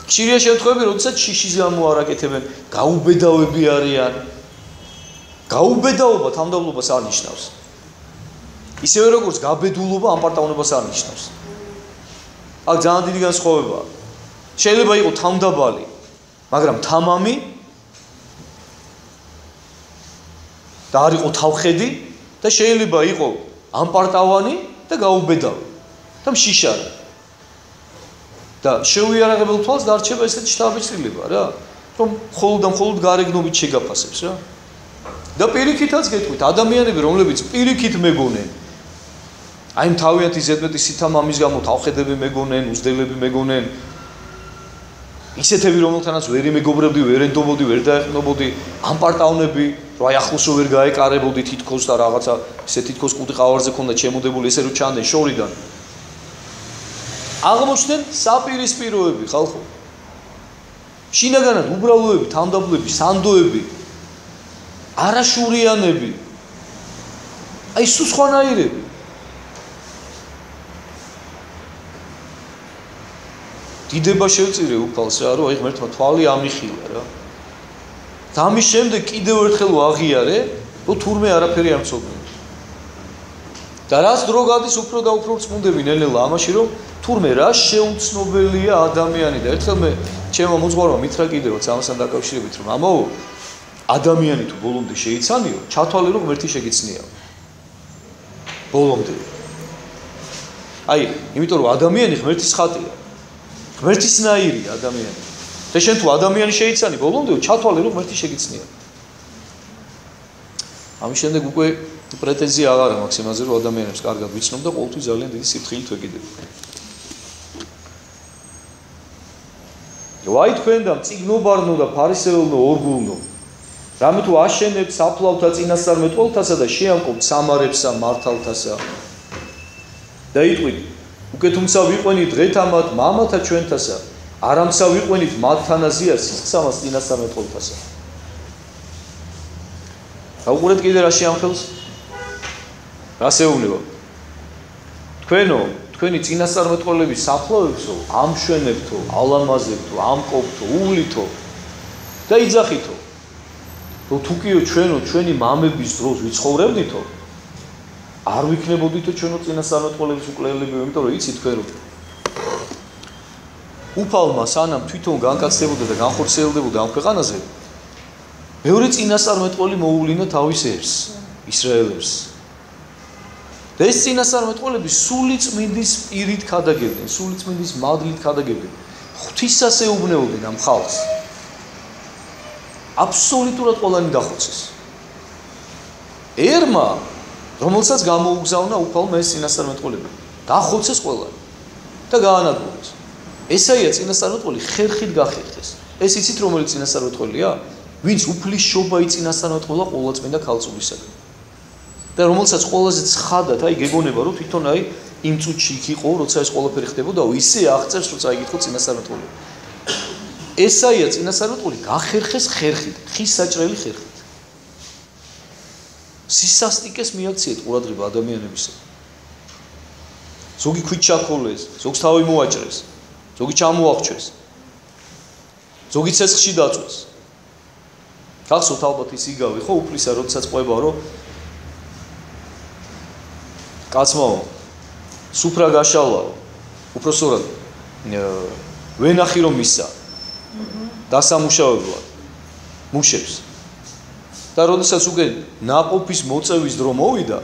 ხშირია შემთხვევები, როდესაც შიშის გამო არაკეთებენ, გაუბედავები არიან. გაუბედაობა თავდაბლობას არ ნიშნავს. ისევე როგორც გაბედულობა ამპარტავნებას არ ნიშნავს. აქ ძალიან დიდი განსხვავებაა. შეიძლება იყოს თავდაბალი, მაგრამ თამამი და არ იყო თავხედი და შეიძლება იყოს ამპარტავანი და გაუბედავი და მშიშარი. და შეუიარაღებელ თვალს დარჩება ესეთი შთაბეჭდილება რა, რომ მხოლოდ და მხოლოდ გარეგნობით შეგაფასებს რა. და პირიქითაც გეტყვით, ადამიანები, რომლებიც პირიქით მეგონენ, აი თავიანთი ზედმეტი სითამამის გამო თავხედები მეგონენ, უზდელები მეგონენ, ისეთები, რომელთანაც ვერ იმეგობრებდი, ვერ ენდობოდი, ვერ დაეყნობოდი, ამპარტავნები, რომ აი ახლოსო ვერ გაეკარებოდი თითქოს და რაღაცა ესე თითქოს კუდი ყავარზე ქონდა ჩემოდებული, ესე რომ ჩანდნენ შორიდან. აღმოჩნდნენ საპირისპიროები ხალხო. შინაგანად უბრალოები, თავდაბლები, სანდოები, არაშურიანები. აი სულ სხვანაირები. დიდება შევწირე უფალს რა, რომ აი ღმერთმა თვალი ამიხილა რა. და ამის შემდეგ კიდევ ერთხელ ვაღიარე, რომ თურმე არაფერი არ მცოდნე. და რაც დრო გადის, უფრო და უფრო წმუნდები ნელ-ნელა ამაში, რომ თურმე რა შეუცნობელია ადამიანი და ერთხელ მე ჩემო მოძღვარმა მითხრა კიდევაც ამასთან დაკავშირებით, რომ ამაო ადამიანი თუ ბოლომდე შეიცანიო, ჩათვალე რომ ღმერთი შეგეცნიაო. ბოლომდე. აი, იმიტომ რომ ადამიანი ღმერთის ხატია. ღმერთისნაირია ადამიანი. და შენ თუ ადამიანი შეიცანი ბოლომდე ჩათვალე რომ ღმერთი შეგეცნია. ამის შემდეგ უკვე პრეტენზია აღარ მაქვს იმაზე რომ ადამიანებს კარგად ვიცნობ და ყოველთვის ძალიან დიდი სიფრთხილით ვეკიდებ. ვაი თქვენ და მწიგნობარნო და ფარისეველნო ორგულნო, რამე თუ აშენებთ საფლავთა წინასწარმეტყველთასა და შეამკობთ სამარებსა მართალთასა და იტყვით უკვე თუმცა ვიყვენით დღეთა მათ მამათა ჩვენთასა, არამცა ვიყვენით მათთანაზია სისხლსამას წინასწარმეტყველთასა. გაუყურეთ კიდე რა შეამხელს? რა შეუნება? თქვენო, თქვენი წინასწარმეტყველების საფლავებსო, ამშვენებთო, ალამაზებთო, ამკობთო, უვლითო და იძახითო. რომ თუკიო ჩვენო, ჩვენი მამების დროს ვიცხოვრებდითო, არ ვიქნებოდითო ჩვენო წინასწარმეტყველების მკვლელები, იმიტომ რომ იცით თქვენ რომ უფალმა სანამ თვითონ განკაცდებოდა და განხორციელდებოდა ამ ქვეყანაზე, მეორე წინასწარმეტყველი მოუვლინა თავის ერს, ისრაელებს. და ეს წინასწარმეტყველები სული წმინდის პირით ქადაგებდნენ, სული წმინდის მადლით ქადაგებდნენ. ღვთისას ეუბნეოდნენ ამ ხალხს. აბსოლუტურად ყველანი დახოცეს. ერმა, რომელსაც გამოუგზავნა უფალმა ეს წინასწარმეტყველები. დახოცეს ყველანი და გაანადგურეს. ესაა წინასწარმეტყველი ხერხით გახერხეს. ეს იცით რომელი წინასწარმეტყველია? ვინც უფლისშობა იწინასწარმეტყველა ყოვლადწმინდა ქალწულისაგან. და რომელსაც ყველაზე ცხადად გეგონება რომ თვითონ იმ წუთში იქ იყო, როცა ეს ყველაფერი ხდებოდა, ისე აღწერს, როცა იგითხო წინასწარმეტყველი. ესაა წინასწარმეტყველი გახერხეს ხერხით, ხის საჭრელი ხერხით. სისასტიკეს მიაქციეთ ყურადღება ადამიანებისა. ზოგი ქვით ჩაქოლეს, ზოგს თავი მოაჭრეს, ზოგი ჩამოახჩეს, ზოგი ცეცხლში დაწვეს. გახსოვთ ალბათ ის იგავი ხო უფლისა, როდესაც ყვება რომ კაცმაო სუფრა გაშალაო, უпроსორად ვენახი რომ მისა დასამუშავებლად მუშებს. და როდესაც უკვე ნაყოფის მოწევის დრო მოვიდა,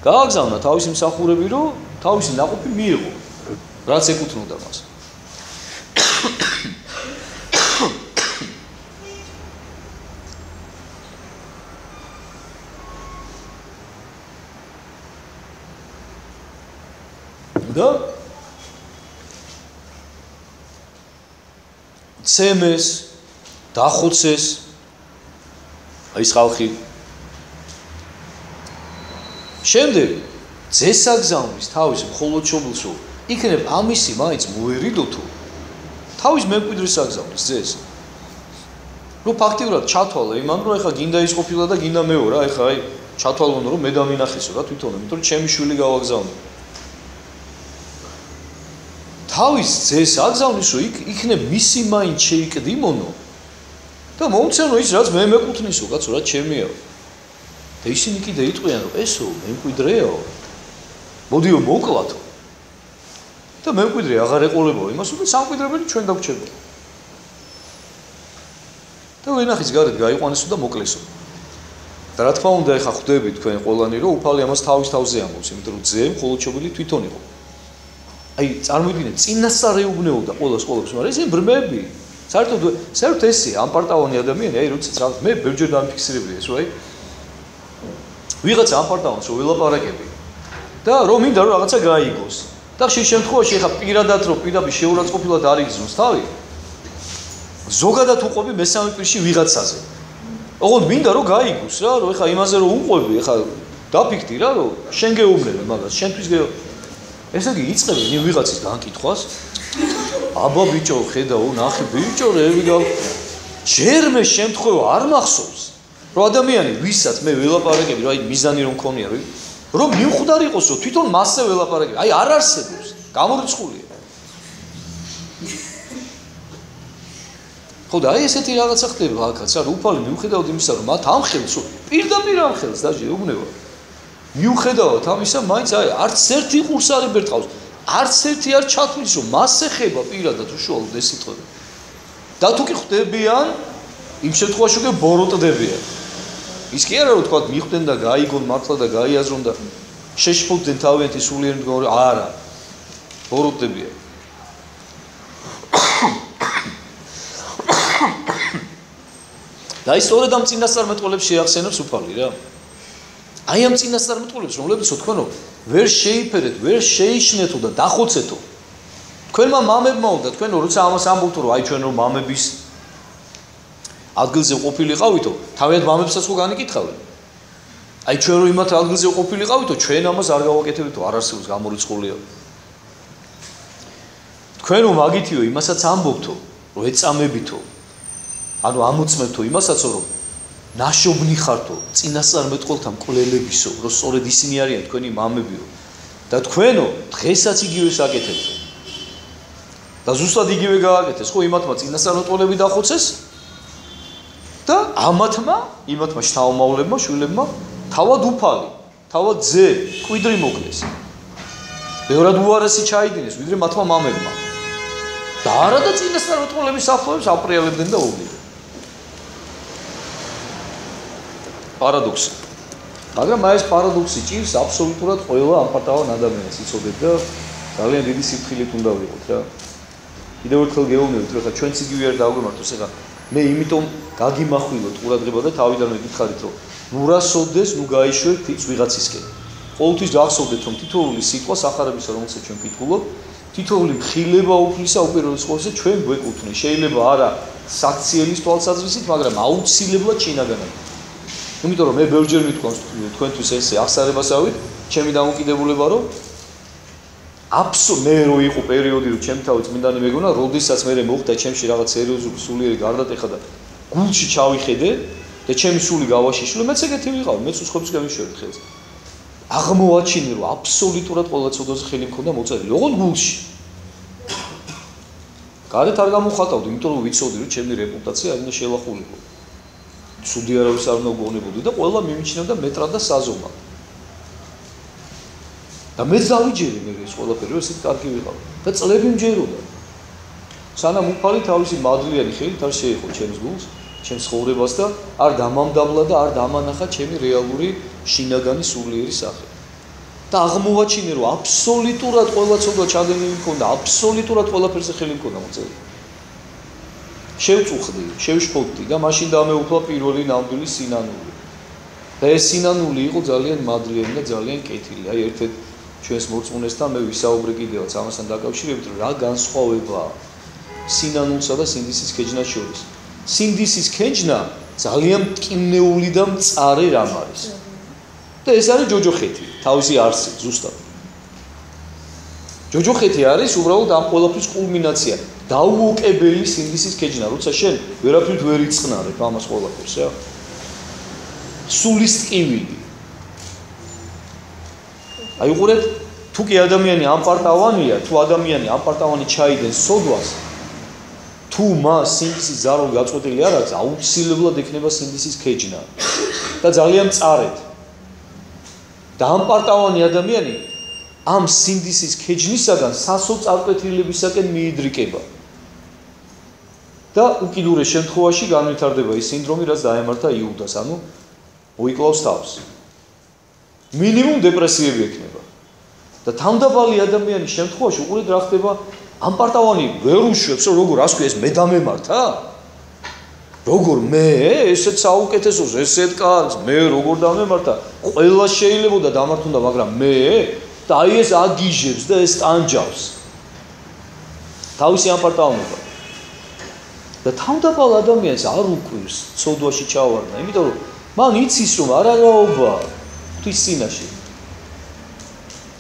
გააგზავნა თავისი მსახურები, რომ თავისი ნაყოფი მიიღო, რაც ეკუთვნოდა მას. და ცემეს, დახოცეს ის ხალხი. შემდეგ ძესაგზავნის თავის მხოლოდ შობილს რომ იქნებ ამისი მაინც მოერიდო თუ თავის მემკვიდრის აგზავნის ძეს. რომ ფაქტიურად ჩათვალა იმან რომ ეხა გინდა ის ყოფილა და გინდა მეო რა, ეხა ჩათვალონ რომ მე დამინახესო რა თვითონ, იმიტომ რომ ჩემი შვილი გავაგზავნე. თავის ძეს აგზავნის რომ იქნებ მისი მაინც შეიკდიმონო და მომცენო ის რაც მე მეკუთვნისო კაცო რა ჩემია. და ისინი კიდე იტყვიან რომ ესო მემკვიდრეო, მოდიო მოკლათო. და მემკვიდრე აღარ ეყოლებო იმას, რომ სამკვიდრებელი ჩვენ დაგვჭება. და ვენახის გარეთ გაიყვანესო და მოკლესო. და რა თქმა უნდა ეხა ხვდებით თქვენ ყველანი რომ უფალი ამას თავის თავზე ამბობს, იმიტომ რომ ძე მხოლოდ შობილი თვითონ იყო. წარმოიდგინეთ წინასწარ ეუბნეოდა ყოველს, მაგრამ ეს ბრმები. საერთოდ ესე ამპარტავანი ადამიანი, როდესაც მე ბევრჯერ დამფიქსირებული ეს რომ ვიღაცა ამპარტავანს რომ ველაპარაკები და რომ მინდა რომ რაღაცა გაიგოს. და ხშირ შემთხვევაში ეხა პირადად რომ პირდაპირ შეურაცხყოფილად არ იგზნოს თავი. ზოგადად უყვები მესამე პირში ვიღაცაზე. ოღონდ მინდა რომ გაიგოს რა, რომ ეხა იმაზე რომ უყვები, ეხა დაფიქდი რა, რომ შენ გეუბნები მაგას, შენთვის ესე იგი იწყებენ ვიღაცის განკითხვას. აბა ბიჭო, ხედავ, ნახე ბიჭო, რევიგავ. ჯერ მე შემთხვევა არ მახსოვს, რომ ადამიანი, ვისაც მე ველაპარაკები, რომ მიზანი რომ მქონია, რომ მიუხვდარიყოს, რომ თვითონ მასზე ველაპარაკები, არ არსებობს, გამორიცხულია. ხო და ესეთი რაღაცა ხდება აქაც, რა უფალი მიუხედავად იმისა, რომ მათ ამხელს, პირდაპირ ამხელს და შეუბნება. მიუხედავად ამისა, მაინც არც ერთი ყურს არ იბერტყავს, არც ერთი არ ჩათვლის, რომ მას ეხება პირადად უშუალოდ ეს სიტყვები. და თუ კი ხვდებიან, იმ შემთხვევაში უკვე ბოროტდებიან. ის კი არა რომ თქვა მიხვდნენ და გაიგონ მართლა და გაიაზრონ და შეშფოთდნენ თავიანთი სულიერი მდგომარეობა, არა. ბოროტდებიან. და ის სწორედ ამ წინასწარმეტყველებს შეახსენებს უფალი რა. აი ამ წინასწარმეტყველებს, რომლებიც თქვენო ვერ შეიფერეთ, ვერ შეიშნეთო და დახოცეთო. თქვენმა მამებმა უნდა თქვენო როცა ამას ამბობთ რომ აი ჩვენ რომ მამების ადგილზე ყოფილიყავითო, თავიანთ მამებსაც ხო განიკითხავენ. აი ჩვენ რომ იმათ ადგილზე ყოფილიყავითო, ჩვენ ამას არ გავაკეთებითო, არ არსებობს გამორიცხულია. თქვენ რომ მაგითიო იმასაც ამბობთო, რომ ეწამებითო. ანუ ამოწმებთო იმასაც რომ ნაშობნი ხართო წინასწარმეტყველთა მკვლელებისო, რომ სწორედ ისინი არიან თქვენი მამებიო და თქვენო დღესაც იგივე საკეთებთო. და ზუსტად იგივე გააკეთეს, ხო იმათმა წინასწარმეტყველები დახოცეს და იმათმა შთამომავლებმა, შვილებმა თავად უფალი, თავად ძე, კვიდრი მოკლეს. ბევრად უარესი ჩაიდინეს, ვიდრე მათმა მამებმა. და არა და წინასწარმეტყველების საფლავებს აპრიალებდნენ და უბნიდნენ. პარადოქსი. მაგრამ ეს პარადოქსი ჭირს აბსოლუტურად ყველა ამპარტავან ადამიანს იცოდეთ და ძალიან დიდი სიფხილით უნდა ვიყოთ რა. კიდევ ერთხელ გეუბნებით, რომ ხა ჩვენც იგივე არ დავგვემართოს, ეხლა მე იმიტომ გაგიმახვილოთ ყურადღება და თავიდან მეკითხარით, რომ ნუ რასოდეს, ნუ გაიშვებთ ის ვიღაცისკენ. ყოველთვის გახსოვდეთ, რომ თითოეული სიტყვა სახარებისა, რომელსაც ჩვენ ვკითხულობ, თითოეული მხილება უფლისა უპირველეს ყოვლისა ჩვენ გვეკუთვნის. შეიძლება არა საქციელის თვალსაზრისით, მაგრამ აუცილებლად შინაგანად. იმიტომ რომ მე ბევრჯერ მითქვამს თქვენთვის ესე აღსარებასავით, ჩემი დამოკიდებულება რომ მე რო იყო პერიოდი რომ ჩემი თავი წმინდანი მეგონა, როდესაც მე მოხდა ჩემში რაღაც სერიოზული სულიერი გარდატეხა და გულში ჩავიხედე და ჩემი სული გავაშიშვლე, მეც ეგეთი ვიყავ, მეც უცხოებს გამიშვერდი ხელს. აღმოვაჩინე რომ აბსოლუტურად ყველა ცოდვაზე ხელი მქონდა მოწერილი, ოღონდ გულში. გარეთ არ გამოხატავდი, იმიტომ რომ ვიცოდი რომ ჩემი რეპუტაცია არ უნდა შელახულიყო. ცუდი არავის არ უნდა გონებოდი და ყველა მიმიჩნევდა მეტრად და საზომად. და მე დავიჯერე მე ეს ყველაფერი რომ ესეთ კარგი ვიყავ და წლები მჯეროდა. სანამ უფალი თავისი მადლიანი ხელით არ შეეხო ჩემს გულს, ჩემს ცხოვრებას და არ დამამდაბლა და არ დამანახა ჩემი რეალური შინაგანი სულიერი სახე. და აღმოვაჩინე რომ აბსოლუტურად ყველა ცოდვა ჩადენილი მქონდა, აბსოლუტურად ყველაფერზე ხელი მქონდა მოწერილი. შევწუხდი, შევშფოთდი და მაშინ დამეუფლა პირველი ნამდვილი სინანული. და ეს სინანული იყო ძალიან მადლიანი და ძალიან კეთილი. აი ერთ-ერთ ჩვენს მორწმუნესთან მე ვისაუბრე კიდევაც ამასთან დაკავშირებით, რომ რა განსხვავებაა სინანულსა და სინდისის ქეჯნას შორის. სინდისის ქეჯნა ძალიან მტკივნეული და მწარე რამ არის. და ეს არის ჯოჯოხეთი, თავისი არსით ზუსტად. ჯოჯოხეთი არის უბრალოდ ამ ყველაფრის კულმინაცია, დაუოკებელი სინდისის ქეჯნა, როცა შენ ვერაფრით ვერ იწყნარებ ამას ყველაფერს, რა. სულის ტკივილი. აი უყურეთ, თუ კი ადამიანი ამპარტავანია, თუ ადამიანი ამპარტავანი ჩაიდენს სოდვას, თუ მას სინდისის ზარალ გაწყვეტილი არ აქვს, აუცილებლად ექნება სინდისის ქეჯნა და ძალიან მწარედ. და ამპარტავანი ადამიანი ამ სინდისის ქეჯნისაგან სასოწარკვეთილებისაკენ მიიდრიკება. და უკიდურეს შემთხვევაში განვითარდება ის სინდრომი, რაც დაემართა იუდას, ანუ მოიკლავს თავს. მინიმუმ დეპრესიები ექნება. და თავდაბალი ადამიანის შემთხვევაში უყურეთ რა ხდება, ამპარტავანი ვერ უშვებს, რომ როგორ ასე ეს მე დამემართა? როგორ მე ესეთ საუკეთესოს, ესეთ კარგს მე როგორ დამემართა? ყველა შეიძლებოდა დამართუნდა, მაგრამ მე და აი ეს აგიჟებს და ეს ტანჯავს. თავისი ამპარტავნება. და თავდაბალ ადამიანს არ უკვირს ცოდვაში ჩავარდა, იმიტომ რომ მან იცის რომ არარაობა ღვთის წინაშე.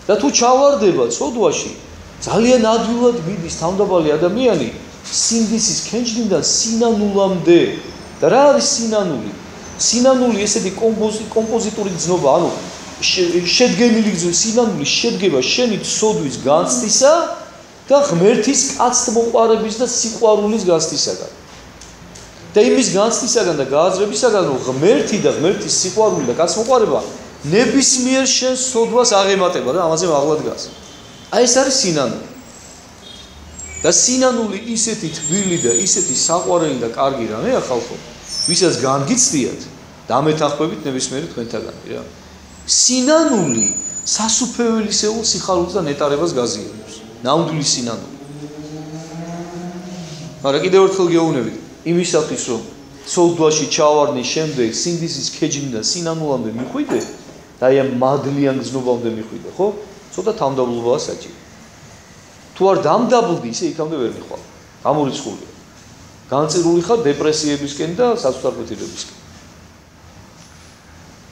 და თუ ჩავარდება ცოდვაში, ძალიან ადვილად მიდის თავდაბალი ადამიანი სინდისის ქეჯნიდან სინანულამდე. და რა არის სინანული? სინანული ესეთი კომპოზიტური გზნობა, ანუ შედგენილი გზნობა, სინანული შედგება შენი ცოდვის განცდისა და ღმერთის კაცთმოყვარების და სიყვარულის განცდისაგან. და იმის განცდისაგან და გააზრებისაგან, რომ ღმერთი და ღმერთის სიყვარული და კაცთმოყვარება ნებისმიერ შენს ცოდვას აღემატება და ამაზე მაღლა დგას. აი ეს არის სინანული. და სინანული ისეთი თბილი და ისეთი საყვარელი და კარგი რამეა ხალხო, ვისაც განგიცდიათ, დამეთანხმებით ნებისმიერი თქვენთაგანი რა. სინანული სასუფეველისეულ სიხარულს და ნეტარებას გაზიარებს. ნამდვილი სინანული. მაგრამ კიდევ ერთხელ გეუბნებით, იმისათვის რომ ცოდვაში ჩავარდნის შემდეგ სინდისის ქეჯნიდან სინანულამდე მიხვიდე და აი ამ მადლიან გზნობამდე მიხვიდე, ხო? ცოტა თამდაბლობაა საჭირო. თუ არ დამდაბლდი, ისე იქამდე ვერ მიხვალ. გამორიცხულია. განწირული ხარ დეპრესიებისკენ და სასწრაფოთილებისკენ.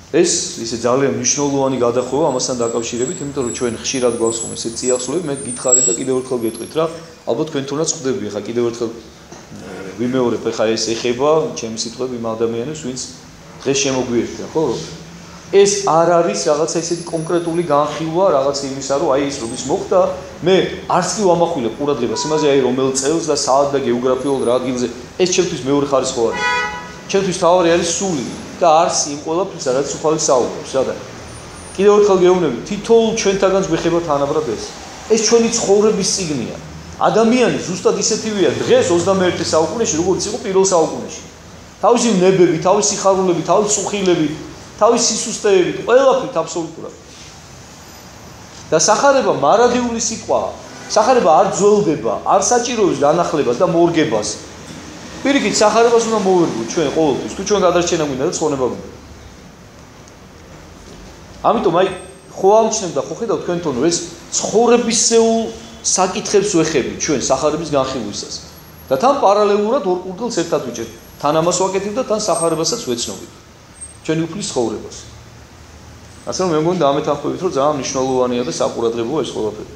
ეს ისე ძალიან მნიშვნელოვანი გადახვევა ამასთან დაკავშირებით, იმიტომ რომ ჩვენ ხშირად გვასხომ ესე წიაღსვლები, მე გითხარით და კიდევ ერთხელ გეტყვით რა, ალბათ თქვენ თუნდაც ხვდები, ხა კიდევ ერთხელ ვიმეორებ, ხა ეს ეხება ჩემი სიტყვები იმ ადამიანებს, ვინც დღეს შემოგვიერთდა, ხო? ეს არ არის რაღაცა ისეთი კონკრეტული განხილვა რაღაცა იმისა, რომ აი ეს როდის მოხდა, მე არც კი ვამახვილებ ყურადღებას იმაზე, აი რომელ წელს და საათ და გეოგრაფიულ რა ადგილზე, ეს ჩემთვის მეორე ხარისხოვანი. ჩემთვის თავარი არის სული და არც იმ ყველაფრისა, რაც უფალი საუბრობს, რა და. კიდევ ერთხელ გეუბნები, თითოეულ ჩვენთაგანს გვეხება თანაბრად ეს. ეს ჩვენი ცხოვრების წიგნია. ადამიანი ზუსტად ისეთივეა დღეს 21 საუკუნეში, როგორც იყო პირველ საუკუნეში. თავისი ნებები, თავისი სიხარულები, თავისი წუხილები, თავისი სისუსტეებით, ყველაფრით აბსოლუტურად. და სახარება მარადიული სიტყვაა. სახარება არ ძველდება, არ საჭიროებს განახლებას და მორგებას. პირიქით, სახარებას უნდა მოვერგოთ ჩვენ ყოველთვის, თუ ჩვენ გადარჩენა გვინდა და ცხოვრება გვინდა. ამიტომ აი ხო ამჩნევ და ხო ხედავ თქვენ თვითონ ეს ცხოვრებისეულ საკითხებს ვეხები ჩვენ სახარების განხილვისას და თან პარალელურად ორ კურდღელს ერთად ვიჭერთ თან ამას ვაკეთებ და თან სახარებასაც ვეცნობთ ჩვენი უფლის ცხოვრებას ასე რომ მე მგონი დამეთანხმებით რომ ძალიან მნიშვნელოვანია და საყურადღებოა ეს ყველაფერი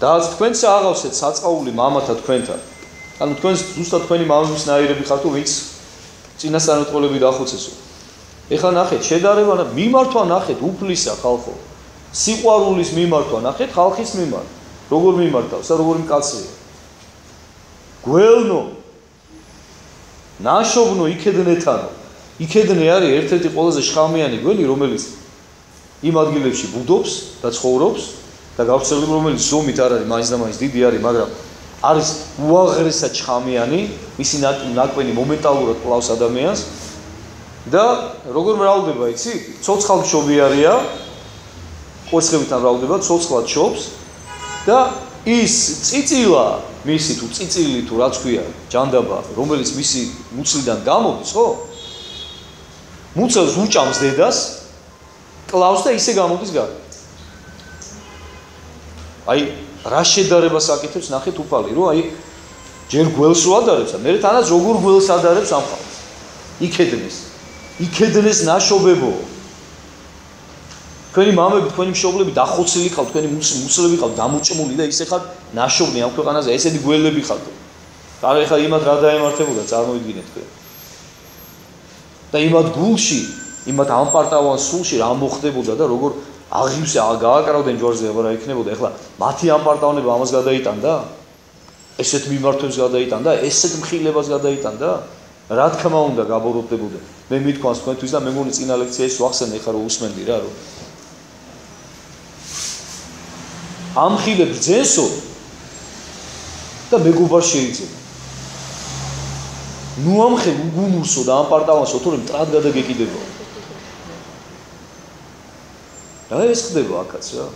და თქვენც აღავსეთ საწყაული მამათა თქვენთან ანუ თქვენ ზუსტად თქვენი მამების ნაირები ხართ თუ ვინც წინასწარმეტყველები დახოცესო ეხლა ნახეთ შედარება მიმართვა ნახეთ უფლისა ხალხო სიყვარულის მიმართვა ნახეთ ხალხის მიმართ როგორ მიმართავს და როგორ მკაცრია გველნო ნაშოვნო იქედნეთანო იქედნე არის ერთ-ერთი ყველაზე შხამიანი გველი რომელიც იმ ადგილებში ბუდობს და ცხოვრობს და გავრცელებული რომელიც ზომით არ არის მაინც და მაინც დიდი არის მაგრამ არის უაღრესად შხამიანი მისი ნაკვენი მომენტალურად კლავს ადამიანს და როგორ მრავლდება იცი ცოცხალ მშობიარია კოცხებიდან მრავლდება ცოცხლად შობს და ის წიწილა მისი თუ წიწილი თუ რაც ქვია ჯანდაბა რომელიც მისი მუცლიდან გამოდის ხო მუცელს უჭამს დედას კლავს და ისე გამოდის გარე აი რა შედარებას აკეთებს ნახეთ უფალი რომ აი ჯერ გველს რო ადარებს და მე თანაც როგორ გველს ადარებს ამ ხალხს იქედნეს ნაშობებო თქვენი მამები თქვენი მშობლები დახოცილი ხართ თქვენი მუსლები ხართ დამოჭმული და ისე ხართ ნაშოვნი ამ ქვეყანაზე ესეთი გველები ხართ და ეხლა იმათ რა დაემართებოდა წარმოიდგინეთ თქვენ და იმათ გულში იმათ ამპარტავან სულში რა მოხდებოდა და როგორ აღივსე გააკრავდნენ ჯვარზე აბა რა იქნებოდა ეხლა მათი ამპარტავნება ამას გადაიტანდა ესეთ მიმართვებს გადაიტანდა ესეთ მხილებას გადაიტანდა რა თქმა უნდა გაბოროტდებოდა მე მithქვამს თქვენთვის და მე მგონი წინა ლექციაში ვახსენე ეხლა რომ უსმენდი რა რომ ამ ხილებს ძენსო და მეგობარ შეიძლება ნუ ამხელ უგუნურსო და ამპარტავანსო თორე მტრად გადაგეკიდება რა ეს ხდება აქაც რა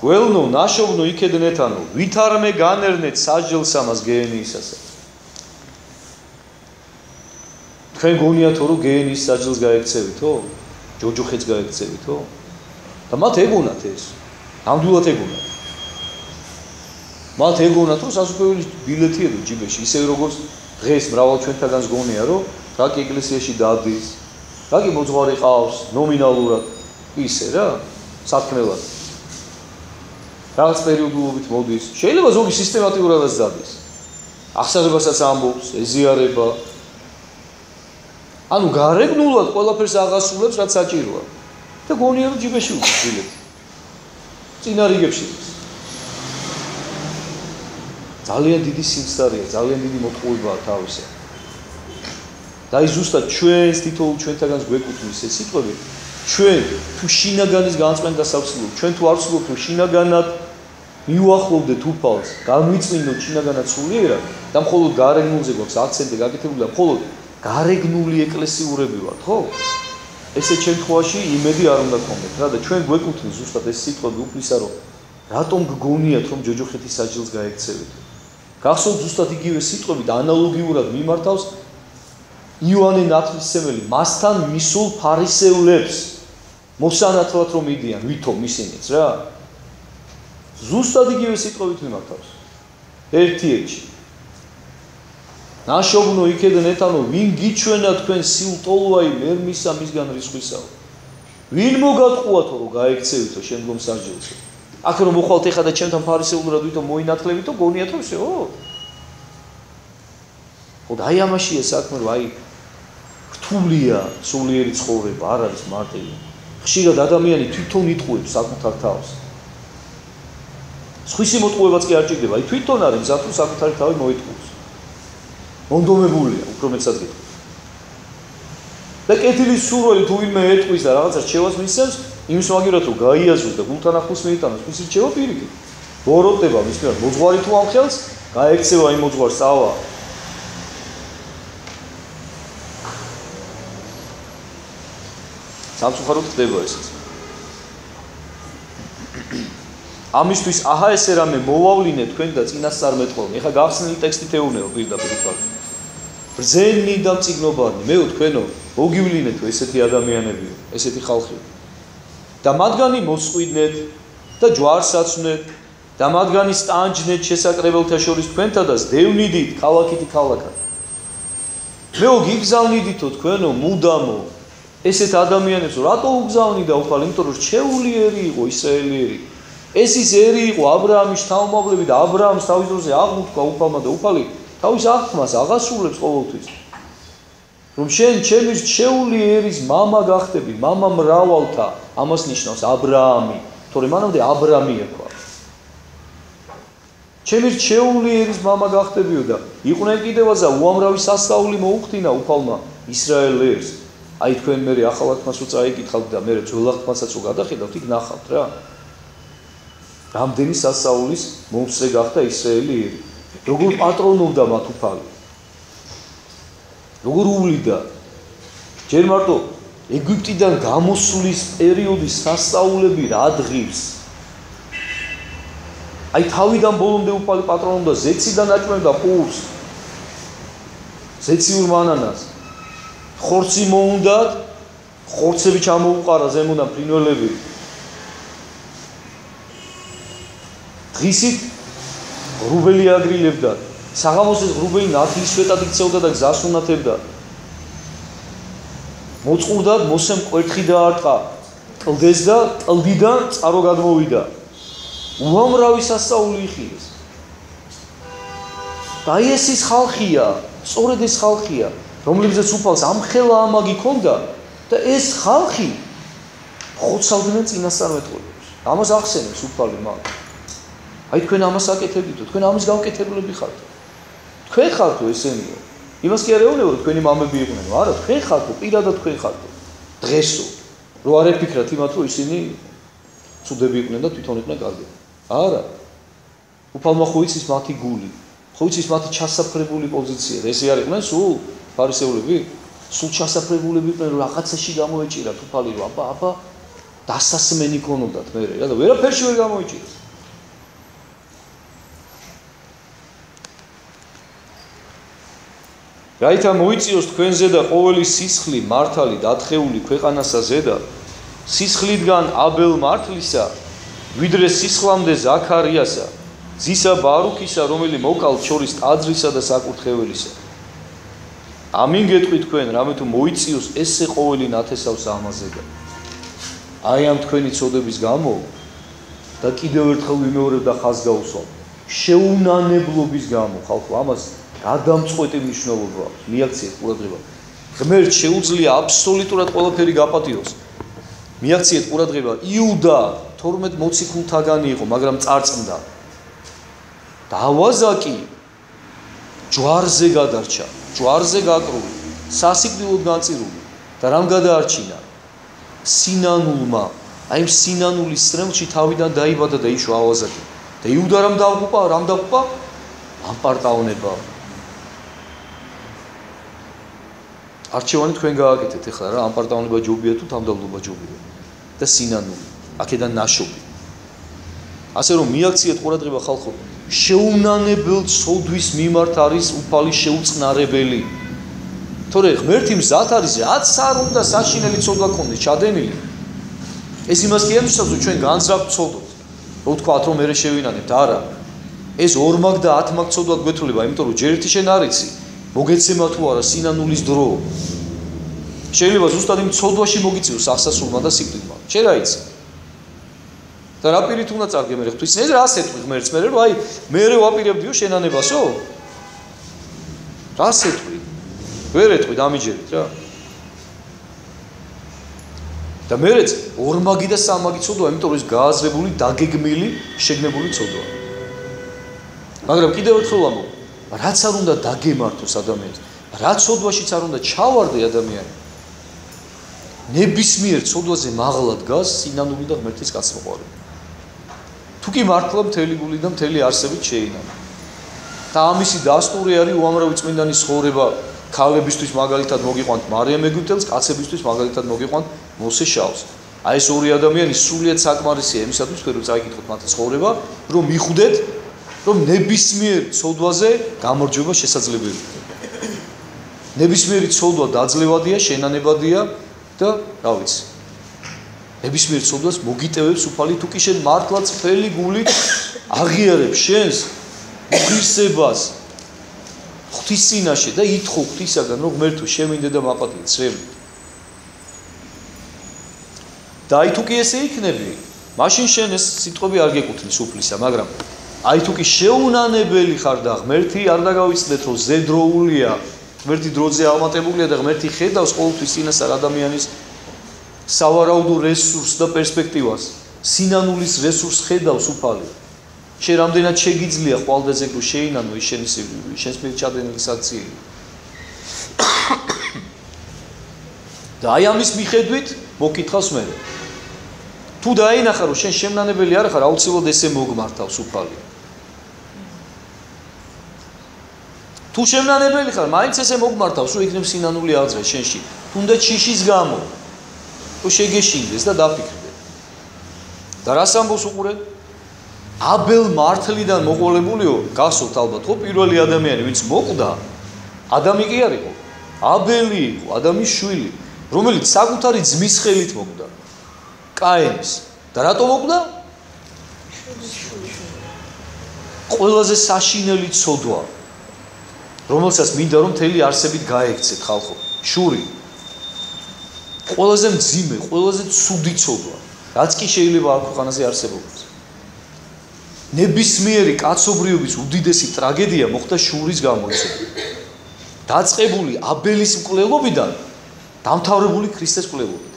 გველნო ნაშოვნო იქედნეთანო ვითარმე განერნეთ საჯელს ამას გეენიისასა თქვენ გონიათო რომ გეენის საჯელს გაექცევითო ჯოჯოხეთს გაექცევითო და მათ ეგონათ ეს ნამდვილად ეგონათ მათ ეგონათ რომ სასუფეველი ბილეთი ედო ჯიბეში ისე როგორც დღეს მრავალ ჩვენთაგანს გონია რომ რაკი ეკლესიაში დადის რაკი მოძღვარი ყავს ნომინალურად ისე რა სათქმელად რაღაც პერიოდულობით მოდის შეიძლება ზოგი სისტემატიურადაც დადის აღსარებასაც ამბობს ეზიარება ანუ გარეგნულად ყველაფერს აღასრულებს რაც საჭიროა და გონია რომ ჯიბეში უყავს ბილეთი წინა რიგებში ძალიან დიდი სიმწარია ძალიან დიდი მოტყუებაა თავისა და ის ზუსტად ჩვენს თითოეულ ჩვენთაგანს გვეკუთვნის ეს სიტყვები ჩვენ თუ შინაგანის განწყენას ავსრულებთ ჩვენ თუ არ ვსრულებთ რომ შინაგანად მიუახლოვდეთ უფალს განვიწმინდოთ შინაგანად სულიერად და მხოლოდ გარეგნულზე გვაქვს აქცენტი გაკეთებული და მხოლოდ გარეგნული ეკლესიურები ვართ ხო ესე შემთხვევაში იმედი არ უნდა გქონდეთ რა და ჩვენ გვეკუთვნის ზუსტად ეს სიტყვები უფლისა რომ რატომ გგონიათ რომ ჯოჯოხეთის საჯელს გაექცევით გახსოვთ ზუსტად იგივე სიტყვები და ანალოგიურად მიმართავს იოანე ნათლისმცემელი მასთან მისულ ფარისევლებს მოსანათლად რომ მიდიან ვითომ ისინიც რა ზუსტად იგივე სიტყვებით მიმართავს ერთ-ერთი ნაშოვნო იქედნეთანო ვინ გიჩვენა თქვენ სიუტოლოაი მერმისა მისგან რისხვისაო ვინ მოგატყუათო რომ გაექცევითო შემდგომ საჯელსო აქ რომ მოხვალთ ეხლა და ჩემთან ფარისევლურად ვითომ მოინათლებითო გონიათ რომ შეო ხო და აი ამაშია საქმე რომ აი რთულია სულიერი ცხოვრება არ არის მარტივი ხშირად ადამიანი თვითონ იტყუებს საკუთარ თავს სხვისი მოტყუებაც კი არ ჭირდება აი თვითონ არის მზად რომ საკუთარი თავი მოიტყუებს მონდომებულია უფრო მეცად გეტყვი და კეთილის სურვილი თუ ვინმე ეტყვის და რაღაცა რჩევას მისცემს იმის მაგერად რომ გაიაზროს და გულთან ახლოს მიიტანოს მის რჩევა პირიქით ბოროტდება მის მიერ მოძღვარი თუ ამ ხელს გაექცევა იმ მოძღვარს წავა სამწუხაროდ ხდება ესეც ამისთვის აჰა ესე რამე მოვავლინე თქვენ და წინასწარ მეტყოლნი. ეხლა გახსნილი ტექსტით ეუბნება პირდაპირ უკან. ბრძენი და მწიგნობარნი, მეო თქვენო, მოგივლინეთო ესეთი ადამიანებიო, ესეთი ხალხიო. და მათგანი მოსყვიდნეთ და ჯვარს აცვნეთ და მათგანი სტანჯნეთ შესაკრებელთა შორის თქვენთადაც დევნიდით ქალაქითი ქალაქად. მეო გიგზავნიდითო თქვენო მუდამო ესეთ ადამიანებს რატო უგზავნიდა უფალი? იმიტომ რომ რჩეულიერი იყო ისრაელიერი. ეს ის ერი იყო აბრაამის შთამომავლები და აბრაამს თავის დროზე აღმოთქვა უფალმა და უფალი თავის აღთქმას აღასრულებს ყოველთვის. რომ შენ ჩემი რჩეული ერის მამა გახდები, მამა მრავალთა, ამას ნიშნავს აბრაამი, თორემ მანამდე აბრამი ერქვა. ჩემი რჩეული ერის მამა გახდებიო და იყვნენ კიდევაზა უამრავი სასწაული მოუხდინა უფალმა ისრაელ ერს. აი თქვენ მე ახალ აღთქმას რო წაიკითხავთ და მე ძველ აღთქმასაც რო გადახედავთ, იქ ნახავთ რა. რამდენი სასწაულის მომსწრე გახდა ისრაელი ერი. როგორ პატრონობდა მათ უფალი. როგორ უვლიდა. ჯერ მარტო ეგვიპტიდან გამოსვლის პერიოდის სასწაულები რა დღის. აი თავიდან ბოლომდე უფალი პატრონობდა ზეციდან აჭმევდა პურს. ზეციურ მანანას. ხორცი მოუნდათ, ხორცები ჩამოუყარა ზემოდან ფრინველები. დღისით ღრუბელი აგრილებდა. საღამოს ეს ღრუბელი ნათლის სვეტად იქცეოდა და გზას უნათებდა. მოწყურდა, მოსემ კვერთხი დაარტყა, კლდეს და კლდიდან წყარო გადმოვიდა. უამრავი სასწაული იხილეს. და ეს ის ხალხია, სწორედ ეს ხალხია, რომლებზეც უფალს ამხელა ამაგი ქონდა და ეს ხალხი ხოცავდნენ წინასწარმეტყველებს. ამას ახსენებს უფალი მაგ. აი თქვენ ამას აკეთებდითო, თქვენ ამის გავკეთებლები ხართ. თქვენ ხართო ესენიო. იმას კი არ ეუბნება რომ თქვენი მამები იყვნენ, არა, თქვენ ხართო, პირადად თქვენ ხართო. დღესო, რო არ ეფიქრათ იმათ რომ ისინი ცუდები იყვნენ და თვითონ იყვნენ კარგები. არა. უფალმა ხო იცის მათი გული, ხო იცის მათი ჩასაფრებული პოზიცია. ესე არ იყვნენ სულ ფარისეულები? სულ ჩასაფრებულები იყვნენ რომ რაღაცაში გამოეჭირათ უფალი რომ აბა დასასმენი ქონოდათ მე რა და ვერაფერში ვერ გამოეჭირეს. რაითა მოიწიოს თქვენზე და ყოველი სისხლი მართალი დათხეული ქვეყანასა ზედა სისხლიდან აბელ მართლისა ვიდრე სისხლამდე ზაქარიასა ძისა ბარუქისა რომელი მოკალთ შორის ტაძრისა და საკურთხეველისა. ამინ გეტყვი თქვენ რამე თუ მოიწიოს ესე ყოველი ნათესავს ამაზედა. აი ამ თქვენი წოდების გამო და კიდევ ერთხელ ვიმეორებ და ხაზს გავუსვამ. შეუნანებლობის გამო ხალხო ამას გადამწყვეტი მნიშვნელობა აქვს. მიაქციეთ ყურადღება. ღმერთს შეუძლია აბსოლუტურად ყველაფერი გაპატიოს. მიაქციეთ ყურადღება. იუდა 12 მოციქულთაგანი იყო, მაგრამ წარწმდა. დავაზაკი ჯვარზე გადარჩა, ჯვარზე გაკრული, სასიკვდილოდ განწირული და რამ გადაარჩინა? სინანულმა. აი ამ სინანულის სრემლში თავიდან დაიბადა და იშვა ავაზაკი. და იუდა რამ დაუღუპა? ამპარტაუნება. არჩევანი თქვენ გააკეთეთ ეხლა რა, ამპარტაუნება ჯობია თუ თამდავლობა ჯობია და სინანული, აქედან ნაშობი. ასე რომ მიაქციეთ ყურადღება ხალხო, შეუნანებელ ცოდვის მიმართ არის უფალი შეუწყნარებელი. თორე ღმერთი მზად არის, რაც არ უნდა საშინელი ცოდვა ქონდეს, ჩადენილი. ეს იმას კი ემსწრებს, რომ ჩვენ განზრახ ვცოდოთ. რო ვთქვათ, რომ მე შევინანებთ, არა. ეს 2 მაგ და 10 მაგ ცოდვა გვეთვლება, იმიტომ რომ ჯერ ერთი შენ არ იცი, მოგეცემა თუ არა სინანულის დრო. შეიძლება ზუსტად იმ ცოდვაში მოგიწიოს აღსასრულმა და სიკვდილმა. შენ რა იცი? და რა პირით უნდა წარგე მე ღვთის ეს რას ეთქვი ღმერთს მე რომ აი მე ვაპირებდიო შენანებასო? რას ეთქვი? ვერ ეთქვი დამიჯერით რა. და მერეც 2 მაგი და 3 მაგი ცოდვა, იმიტომ რომ ეს გააზრებული, დაგეგმილი, შეგნებული ცოდვა. მაგრამ კიდევ ერთხელ ვამბობ, რაც არ უნდა დაგემართოს ადამიანს, რაც ცოდვაშიც არ უნდა ჩავარდე ადამიანი. ნებისმიერ ცოდვაზე მაღლა დგას სინანული და ღმერთის კაცმოყვარული. თუ კი მართლა მთელი გული და მთელი არსებით შეინანა. და ამისი დასტური არის უამრავი წმინდანის ცხოვრება, ქალებისთვის მაგალითად მოგიყვანთ მარიამ ეგვიპტელს, კაცებისთვის მაგალითად მოგიყვანთ მოსე შაულს. აი ეს ორი ადამიანი სრულიად საკმარისია იმისათვის, რომ წაიკითხოთ მათი ცხოვრება, რომ მიხვდეთ, რომ ნებისმიერ ცოდვაზე გამარჯვება შესაძლებელია. ნებისმიერი ცოდვა დაძლევადია, შენანებადია და რა ვიცი. ნებისმიერ ცოდვას მოგიტევებს უფალი, თუ კი შენ მართლა წფელი გულით აღიარებ შენს ღირსებას ღვთის წინაშე და ითხოვ ღვთისაგან, რომ ღმერთო შემინდე და მაპატიე ცრემლით. და აი თუ კი ესე იქნები, მაშინ შენ ეს სიტყვები არ გეკუთვნის უფლისა, მაგრამ აი თუ კი შეუნანებელი ხარ და ღმერთი არ დაგავიცდეთ, რომ ზედროულია, ღმერთი დროზე აღმატებულია და ღმერთი ხედავს ყოველთვის წინასწარ ადამიანის სავარაუდო რესურსს და პერსპექტივას, სინანულის რესურსს ხედავს უფალი. შენ რამდენად შეგიძლია ყვალდაზე რომ შეინანო ის შენს მიერ ჩადენილი საქციელი. და აი ამის მიხედვით მოკითხავს მე. თუ დაინახა რომ შენ შემნანებელი არ ხარ, აუცილებლად ესე მოგმართავს უფალი. თუ შემნანებელი ხარ, მაინც ესე მოგმართავს, რომ იქნებ სინანული აღძრა შენში. თუნდაც შიშის გამო. რომ შეგეშინდეს და დაფიქრდე. და რას ამბობს უყურე? აბელ მართლიდან მოყოლებულიო, გასულთ ალბათ, ხო პირველი ადამიანი, ვინც მოკვდა, ადამი კი არ იყო. აბელი იყო, ადამის შვილი, რომელიც საკუთარი ძმის ხელით მოკვდა. კაენის. და რატო მოკვდა? ყველაზე საშინელი ცოდვა, რომელსაც მინდა რომ მთელი არსებით გაექცეთ ხალხო. შური. ყველაზე მძიმე, ყველაზე ცუდი ცოდვა, რაც კი შეიძლება ამ ქვეყანაზე არსებობს. ნებისმიერი კაცობრიობის უდიდესი ტრაგედია მოხდა შურის გამო ისე. დაწყებული აბელის მკვლელობიდან დამთავრებული ქრისტეს მკვლელობით.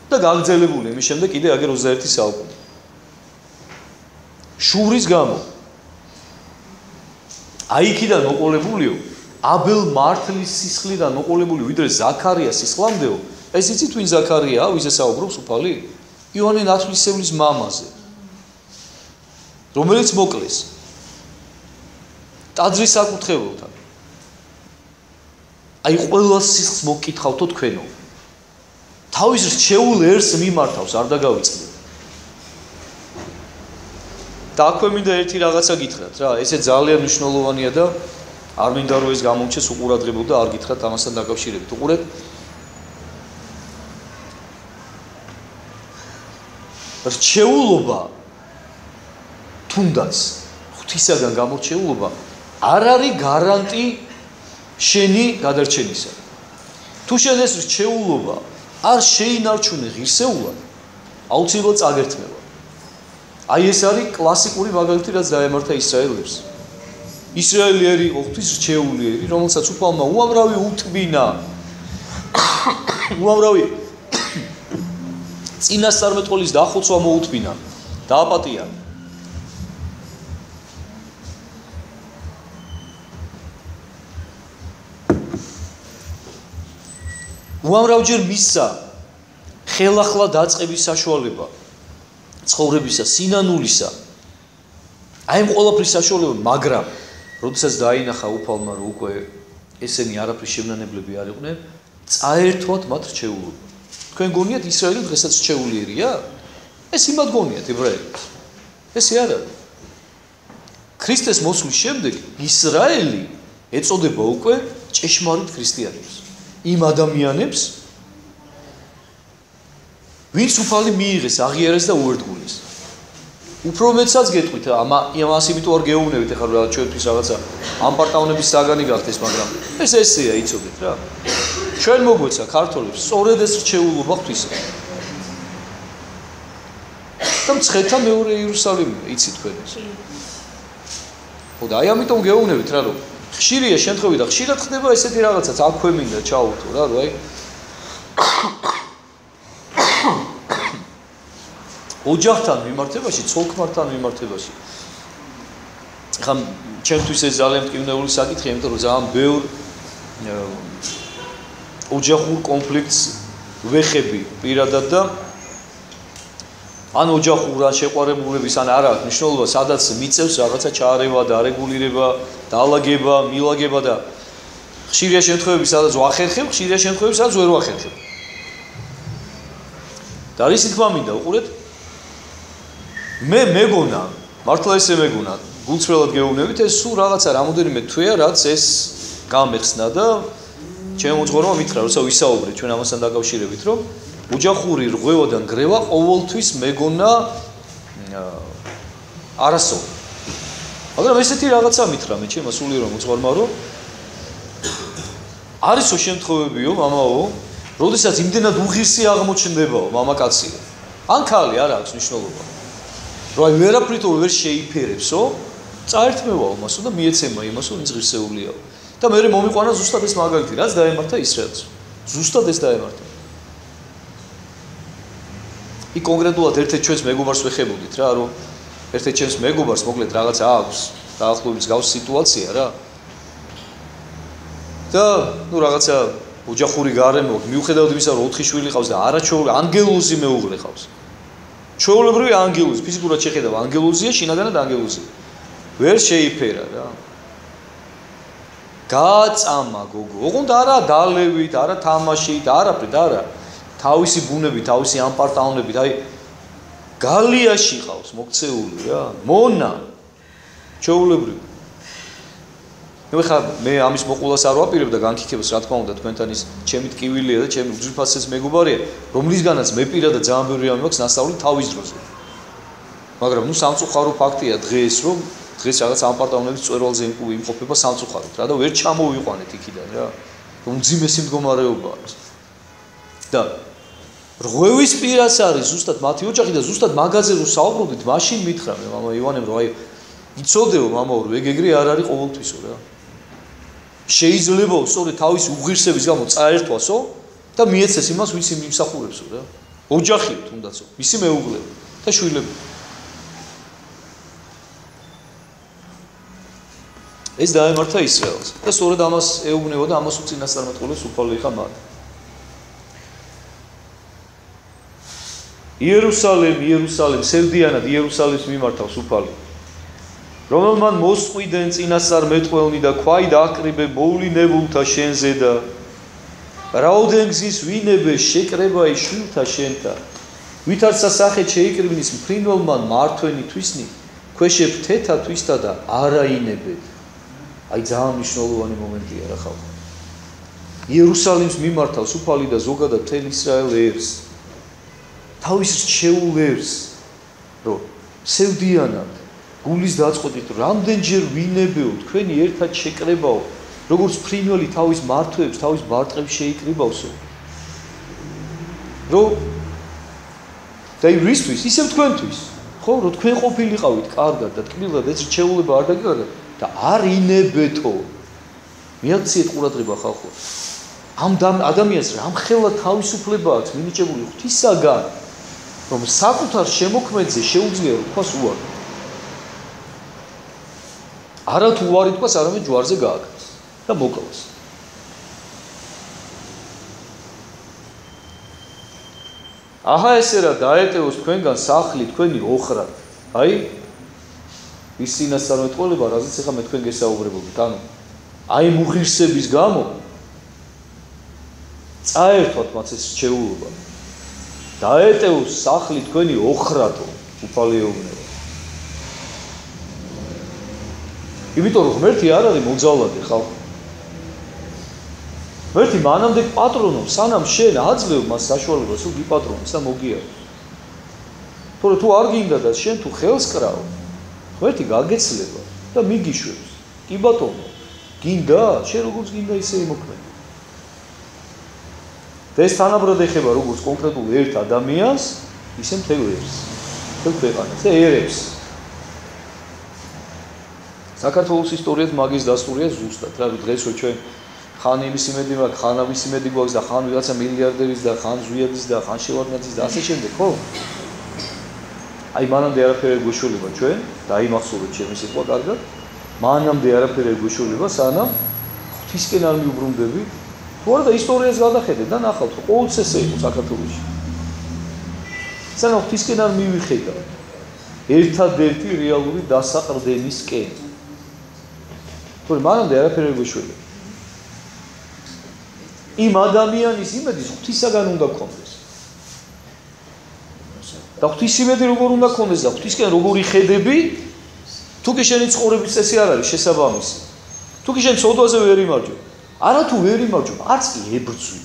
და გაგრძელებული იმის შემდეგ კიდე აგერ 21 საუკუნე. შურის გამო. აი იქიდან მოყოლებულიო, აბელ მართლის სისხლიდან მოყოლებული ვიდრე ზაქარიას სისხლამდეო, ეს იცით ვინ ზაქარიაა, ვიზე საუბრობს უფალი? იოანე ნათლისმცემლის მამაზე. რომელიც მოკლეს ტაძრის საკუთრებულთან. აი ყველა სისხლს მოგკითხავთო თქვენო. თავის რჩეულ ერს მიმართავს, არ დაგავიწყდეთ. და აქვე მინდა ერთი რაღაცა გითხრათ რა, ესე ძალიან მნიშვნელოვანია და არ მინდა რომ ეს გამოჩეს უყურადღებო და არ გითხრათ ამასთან დაკავშირებით. უყურეთ. რჩეულობა თუნდაც ღვთისაგან გამორჩეულობა არ არის გარანტი შენი გადარჩენისა. თუ შენ ეს რჩეულობა არ შეინარჩუნე ღირსეულად, აუცილებლად წაგერთმევა. აი ეს არის კლასიკური მაგალითი, რაც დაემართა ისრაელებს. ისრაელი ერი იყო ღვთის რჩეული ერი, რომელსაც უფალმა უამრავი უთბინა, უამრავი წინასწარმეტყველის დახოცვა მოუთბინა, დააპატია. უამრავჯერ მისცა ხელახლა დაწყების საშუალება ცხოვრებისა, სინანულისა. აი ამ ყველაფრის საშუალება, მაგრამ როდესაც დაინახა უფალმა, რომ უკვე ესენი არაფრის შემნანებლები არ იყვნენ, წაერთვათ მათ რჩეულობა. თქვენ გონიათ ისრაელი დღესაც რჩეულიერია? ეს იმად გონიათ ებრაელებს. ესე არ არის. ქრისტეს მოსვლის შემდეგ ისრაელი ეწოდება უკვე ჭეშმარიტ ქრისტიანებს. იმ ადამიანებს, ვინც უფალი მიიღეს, აღიარეს და უერთგულეს. უფრო მეტსაც გეტყვით, ამას იმიტომ არ გეუბნებით, ეხლა რა ჩვენთვის რაღაცა ამ პარტავნების საგანი გახთ ეს, მაგრამ ეს ესეა, იცოდეთ რა. ჩვენ მოგვეცა ქართველებს სწორედ ეს რჩეულობა ღვთისა. და მცხეთა მეორე იერუსალიმია, იცით თქვენ ეს. ხო და აი ამიტომ გეუბნებით რა, რომ ხშირია შემთხვევები და ხშირად ხდება ესეთი რაღაცაც, აქვე მინდა ჩაურთო რა, რომ აი ოჯახთან მიმართებაში, ცოლ-ქმართან მიმართებაში. ხა ჩემთვის ეს ძალიან მტკივნეული საკითხია, იმიტომ რომ ძალიან ბევრ ოჯახურ კონფლიქტს ვეხები პირადად და ან ოჯახურ ან შეყვარებულების ან არა აქვს მნიშვნელობა, სადაც მიწევს რაღაცა ჩაარევა, დარეგულირება, დაალაგება, მილაგება და ხშირია შემთხვევები, სადაც ვახერხებ, ხშირია შემთხვევები, სადაც ვერ ვახერხებ. და რისი თქმა მინდა უყურეთ მე მეგონა მართლა ესე მეგონა გულწრფელად გეუბნებით ეს სულ რაღაცა რამოდენიმე თვეა რაც ეს გამეხსნა და ჩემ მოძღვარმა მითხრა როცა ვისაუბრეთ ჩვენ ამასთან დაკავშირებით რომ ოჯახური რღვევა და ნგრევა ყოველთვის მეგონა არასო მაგრამ ესეთი რაღაცა მითხრა მე ჩემმა სულიერო მოძღვარმა რომ არისო შემთხვევებიო მამაო როდესაც იმდენად უღირსი აღმოჩნდებაო მამაკაცი ან ქალი არ აქვს მნიშვნელობა რომ აი ვერაფრითო ვერ შეიფერებსო წაერთმევაო მასო და მიეცემა იმასო ვინც ღირსეულიაო და მე მომიყვანა ზუსტად ეს მაგალითი რაც დაემართა ისრაელს ზუსტად ეს დაემართა იქ კონკრეტულად ერთ-ერთ ჩვენს მეგობარს ვეხებოდით რა რომ ერთ-ერთ ჩემს მეგობარს მოკლედ რაღაცა აქვს დაახლოებით გავს სიტუაცია რა და ნუ რაღაცა ოჯახური გარემო მიუხედავად იმისა რომ 4 შვილი ყავს და არაჩვეულებრივი ანგელოზი მეუღლე ყავს ჩვეულებრივი ანგელოზი ფიზიკურად შეხედავ ანგელოზია შინაგანად ანგელოზია ვერ შეიფერა რა გაწამა გოგო ოღონდ არა დალევით არა თამაშით არაფრით არა თავისი ბუნებით თავისი ამპარტაუნებით აი გალიაში ყავს მოქცეული რა მონა ჩვეულებრივი ნუ ხა მე ამის მოყოლას არ ვაპირებ და განკითხებას რა თქმა უნდა თქვენთან ის ჩემი ტკივილია და ჩემი უძვირფასეს მეგობარია რომლისგანაც მე პირადად ძალიან ბევრი რამე მაქვს ნასწავლი თავის დროზე მაგრამ ნუ სამწუხარო ფაქტია დღეს რომ დღეს რაღაც ამპარტაუნების წვერვალზე იმყოფება სამწუხაროდ რა და ვერ ჩამოვიყვანეთ იქიდან რა უმძიმესი მდგომარეობა არის და რღვევის პირას არის ზუსტად მათი ოჯახი და ზუსტად მაგაზე რო საუბრობდით მაშინ მითხრა მე მამა ივანემ რომ აი იცოდეო მამაო რომ ეგ-ეგრე არ არის ყოველთვისო რა შეიძლება სწორედ თავისი უღირსების გამო წაერთვასო და მიეცეს იმას ვინც იმსახურებსო რა ოჯახიო თუნდაცო მისი მეუღლე და შვილები ეს დაემართა ისრაელს და სწორედ ამას ეუბნებოდა ამას უწინასწარმეტყველებს უფალი ხა მათ იერუსალემ სევდიანად იერუსალემს მიმართავს უფალი რომელმან მოსყვიდან წინასწარმეტყველნი და ქვაი დააკრიბე მოვლინებულთა შენზე და რაოდენ გზის ვინებე შეკრებაი შვილთა შენთა ვითარ სასახეთ შეიკრიბნის მფრინველმან მართვენი თვისნი ქვეშებ თეთა თვისთა და არაინებეთ აი ძალიან მნიშვნელოვანი მომენტია რა ხალხო იერუსალიმს მიმართავს უფალი და ზოგადად მთელ ისრაელ ერს თავის რჩეულ ერს რომ სევდიანად გულის დაწყვეტით რამდენჯერ ვინებეო თქვენი ერთად შეკრებაო როგორც ფრინველი თავის მართვებს თავის ბარტყებს შეიკრიბავსო რომ და ისთვის ისევ თქვენთვის ხო რომ თქვენ ყოფილიყავით კარგად და თქმილად ეს რჩეულება არ დაგიგარდათ და არ ინებეთო მიაქციეთ ყურადღება ხალხო ამ ადამიანს რამხელა თავისუფლება აქვს მინიჭებული ღვთისაგან რომ საკუთარ შემოქმედზე შეუძლია თქვას უარი არა თუ უარი თქვას არამედ ჯვარზე გააკეთოს და მოკლოს აჰა ესე რა დაეტევოს თქვენგან სახლი თქვენი ოხრად აი ის წინასწარმეტყველება რაზეც ახლა მე თქვენ გესაუბრებოდით ანუ აი მუღირსების გამო წაერთვათ მათ ეს რჩეულობა დაეტევოს სახლი თქვენი ოხრადო უფალი ეუბნება იმიტომ რომ ღმერთი არ არის მოძალადე ხალხო ღმერთი მანამდე პატრონობს სანამ შენ აძლევ მას საშუალებას რომ გიპატრონოს და მოგიაროს თორე თუ არ გინდა და შენ თუ ხელს კრავ ღმერთი გაგეცლება და მიგიშვებს კი ბატონო გინდა შენ როგორც გინდა ისე იმოქმედი და ეს თანაბრად ეხება როგორც კონკრეტულ ერთ ადამიანს ისე მთელ ერს მთელ ქვეყანას და ერებს საქართველოს ისტორიას მაგის დასტურია ზუსტად რა დღესო ჩვენ ხან იმის იმედი მაქვს ხან ამის იმედი გვაქვს და ხან ვიღაცა მილიარდერის და ხან ზვიადის და ხან შევარდნაძის და ასე შემდეგ ხო აი მანამდე არაფერი არ გვეშველება ჩვენ დაიმახსოვრეთ ჩემი სიტყვა კარგად მანამდე არაფერი არ გვეშველება სანამ ღვთისკენ არ მიუბრუნდები თუ არა და ისტორიას გადახედეთ და ნახავთ რომ ყოველთვის ესე იყო საქართველოში სანამ ღვთისკენ არ მივიხედავ ერთადერთი რეალური დასაყრდენისკენ თორე მანამდე არაფერი არ გვეშველება იმ ადამიანის იმედის ღვთისაგან უნდა გქონდეს და ღვთისმეტი როგორ უნდა გქონდეს და ღვთისკენ როგორ იხედები, თუ კი შენი ცხოვრების წესი არ არის შესაბამისი. თუ კი შენ ცოდვაზე ვერ იმარჯვე. არა თუ ვერ იმარჯვე, არც კი ებრძვი.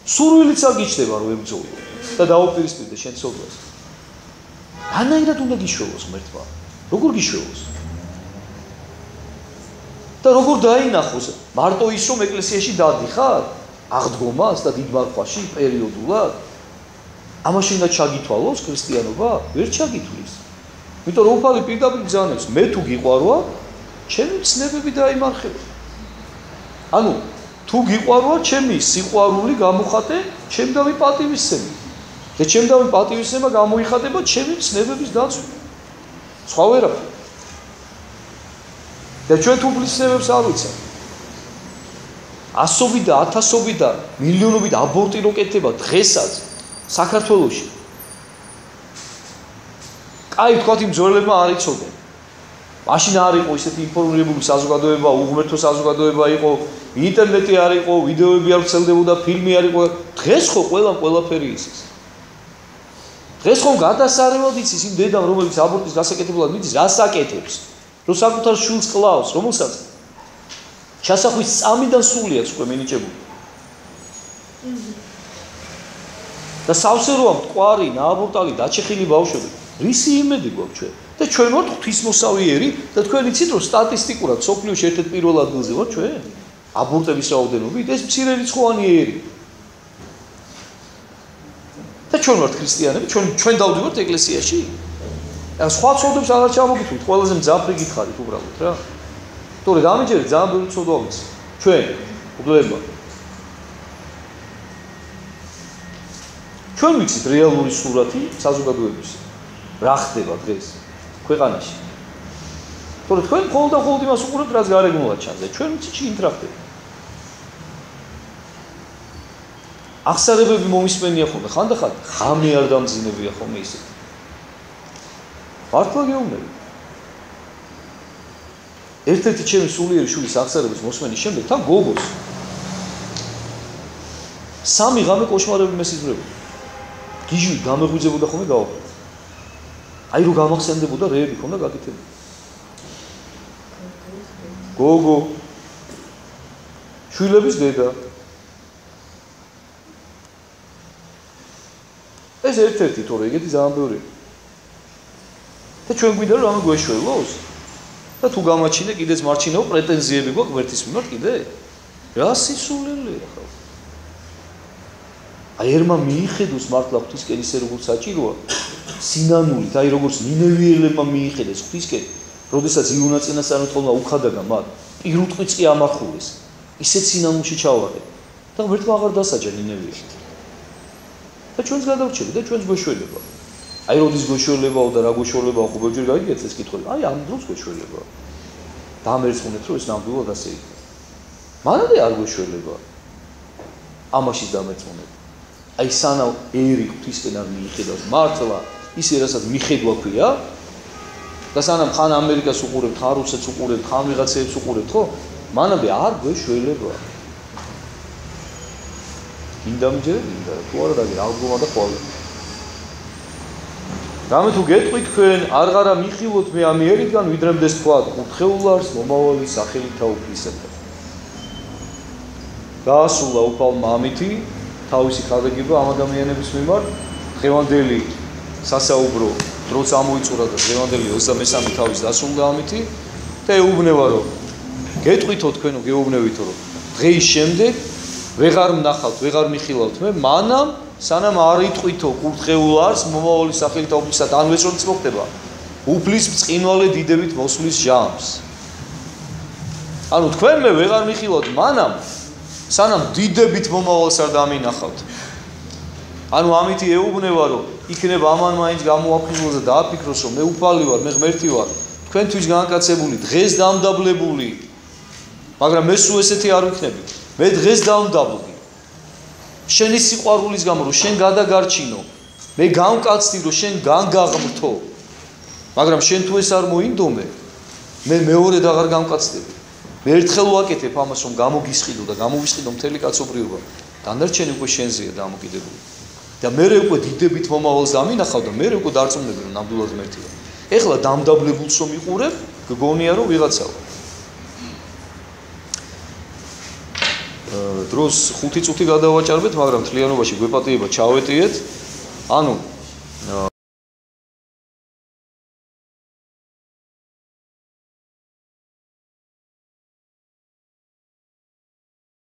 სურვილიც აგიჩნდება რომ ებრძოლო და დაუპირისპირდე შენ ცოდვას. რანაირად უნდა გიშველოს ღმერთმა? როგორ გიშველოს? და როგორ დაინახოს? მარტო ის რომ ეკლესიაში დადიხარ? აღდგომას და დიდმარხვაში პერიოდულად? ამაში უნდა ჩაგითვალოს ქრისტიანობა? ვერ ჩაგითვლის. იმიტომ რომ უფალი პირდაპირ ბრძანებს, მე თუ გიყვარვა, ჩემი ცნებები დაიმარხება. ანუ თუ გიყვარვა, ჩემი სიყვარული გამოხატე, ჩემ დავი პატივისცემა. და ჩემ დავი პატივისცემა გამოიხატება ჩემი ცნებების დაცვით. სხვა ვერაფერი. და ჩვენ თუ ფლისნებებს არ ვიცავ. ასობით და ათასობით და მილიონობით აბორტი რო კეთდება დღესაც საქართველოში. აი თქვათ იმ ძველებმა არ იცოდნენ. მაშინ არ იყო ისეთი ინფორმირებული საზოგადოება, უღმერთო საზოგადოება იყო, ინტერნეტი არ იყო, ვიდეოები არ ვრცელდებოდა, ფილმი არ იყო. დღეს ხო ყველაფერი იცის. დღეს ხომ გადასარევად იცის იმ დედამ, რომელიც აბორტის გასაკეთებლად მიწის, რას აკეთებს? რომ საკუთარ შვილს კლავს, რომელსაც ჩასახვის წამიდან სული აქვს უკვე მინიჭებული. და სავსე როა მტკვარი, ნააბორტალი, დაჩეხილი ბავშვები, რისი იმედი გვაქვს ჩვენ? და ჩვენ ვართ ღვთისმოსავიერი და თქვენ იცით რომ სტატისტიკურად სოფლიოში ერთ-ერთ პირველ ადგილზე ვართ ჩვენ? აბორტების რაოდენობით ეს მცირე რიცხოვანი ერი. და ჩვენ ვართ ქრისტიანები, ჩვენ დავდივართ ეკლესიაში. ან სხვა ცოდვებს აღარ ჩამოგითვლით, ყველაზე მძაფრი გითხარით უბრალოდ რა. თორე დამიჯერეთ ძალიან ბევრი ცოდვა ვიცი. ჩვენ უდლებმა. ჩვენ ვიცით რეალური სურათი საზოგადოების. რა ხდება დღეს ქვეყანაში. თორე თქვენ მხოლოდ იმას უყურებთ, რაც გარეგნულად ჩანს. ჩვენ ვიცით შიგნით რა ხდება. აღსარებები მომისმენია ხოლმე, ხანდახან ხამი არ დამძინებია ხოლმე ისე. მართლა გეუბნები. ერთ-ერთი ჩემი სულიერი შვილის აღსარების მოსმენის შემდეგ თან გოგოს 3 ღამე კოშმარები მესიზმრებოდა. გიჟვით გამეღვიძებოდა ხოლმე გავაფრთხილე. აი რო გამახსენდებოდა რეები ქონდა გაკეთებული. გოგო შვილების დედა. ეს ერთ-ერთი თორე ეგეთი ძალიან ბევრი. და ჩვენ გვინდა რომ ამე გვეშველოს და თუ გამაჩინე კიდეც მარჩინეო პრეტენზიები გვაქვს ღმერთის მიმართ კიდე? რა სისულელეა ხო? აი ერმა მიიხედოს მართლა ღვთისკენ ისე როგორც საჭიროა სინანულით, აი როგორც ნინევიელებმა მიიხედეს ღვთისკენ, როდესაც იონაწინასწარმეტყველმა უხადაგა მათ პირუტყვი ამახულეს. ისეთ სინანულში ჩავარდე და ღმერთმა აღარ დასაჯა ნინევიელით. და ჩვენს გადავრჩები და ჩვენს გვეშველება. აი როდის გვეშველებაო და რა გვეშველებაო ხო ბევრჯერ გაიგეთ ეს კითხვები. აი ამ დროს გვეშველება. დამერწმუნეთ რომ ეს ნამდვილად ასე იქნება. მანამდე არ გვეშველება. ამაშიც დამერწმუნეთ. აი სანამ ერი ღვთისკენ არ მიიხედავს მართლა ისე რასაც მიხედვა ქვია და სანამ ხან ამერიკას უყურებთ, ხან რუსეთს უყურებთ, ხან ვიღაცებს უყურებთ, ხო? მანამდე არ გვეშველება. გინდა მიჯერებინდა თუ არა და აღდგომა და ხოლმე. რამე თუ გეტყვით თქვენ არღარა მიხილოთ მე ამ ერიდან ვიდრე მდეს თქვა კურთხეულარს მომავალი სახელით თაუფლისებდა. გაასულა უფალმა ამითი თავისი ხარდაგება ამ ადამიანების მიმართ დღევანდელი სასაუბრო დროც ამოიწურა და დღევანდელი 23 თავის დასრულდა ამითი და ეუბნება რომ გეტყვითო თქვენო გეუბნევითო რომ დღეის შემდეგ ვეღარ მნახავთ, ვეღარ მიხილავთ მე მანამ სანამ არ იტყვითო კურთხეულარს მომავალი სახელით თაუფლისად ან ვეცროც მოხდება უფლის ბრწყინვალე დიდებით მოსვლის ჟამს. ანუ თქვენ მე ვეღარ მიხილავთ მანამ სანამ დიდებით მომავალს არ დამინახავთ. ანუ ამითი ეუბნება რომ იქნება ამან მაინც გამოაფრთხილოს და დააფიქროს რომ მე უფალი ვარ, მე ღმერთი ვარ, თქვენთვის განკაცებული, დღეს დამდაბლებული. მაგრამ მე სულ ესეთი არ ვიქნები. მე დღეს დამდაბლდი. შენი სიყვარულის გამო რომ შენ გადაგარჩინო, მე გამკაცდი რომ შენ განგაღმრთო. მაგრამ შენ თუ ეს არ მოინდომე, მე მეორედ აღარ გამკაცდები. მე ერთხელ ვაკეთებ ამას რომ გამოგისყიდო და გამოვისყიდო მთელი კაცობრიობა. დანარჩენი უკვე შენზეა დამოკიდებული. და მე უკვე დიდებით მომავალს დამინახავ და მე უკვე დარწმუნებული რომ ნამდვილად მერტია. ეხლა დამდაბლებულს რომ იყურებ, გგონია რომ ვიღაცაა. დროს 5 წუთი გადავაჭარბეთ, მაგრამ თლიანობაში გვეპატიება ჩავეტიეთ. ანუ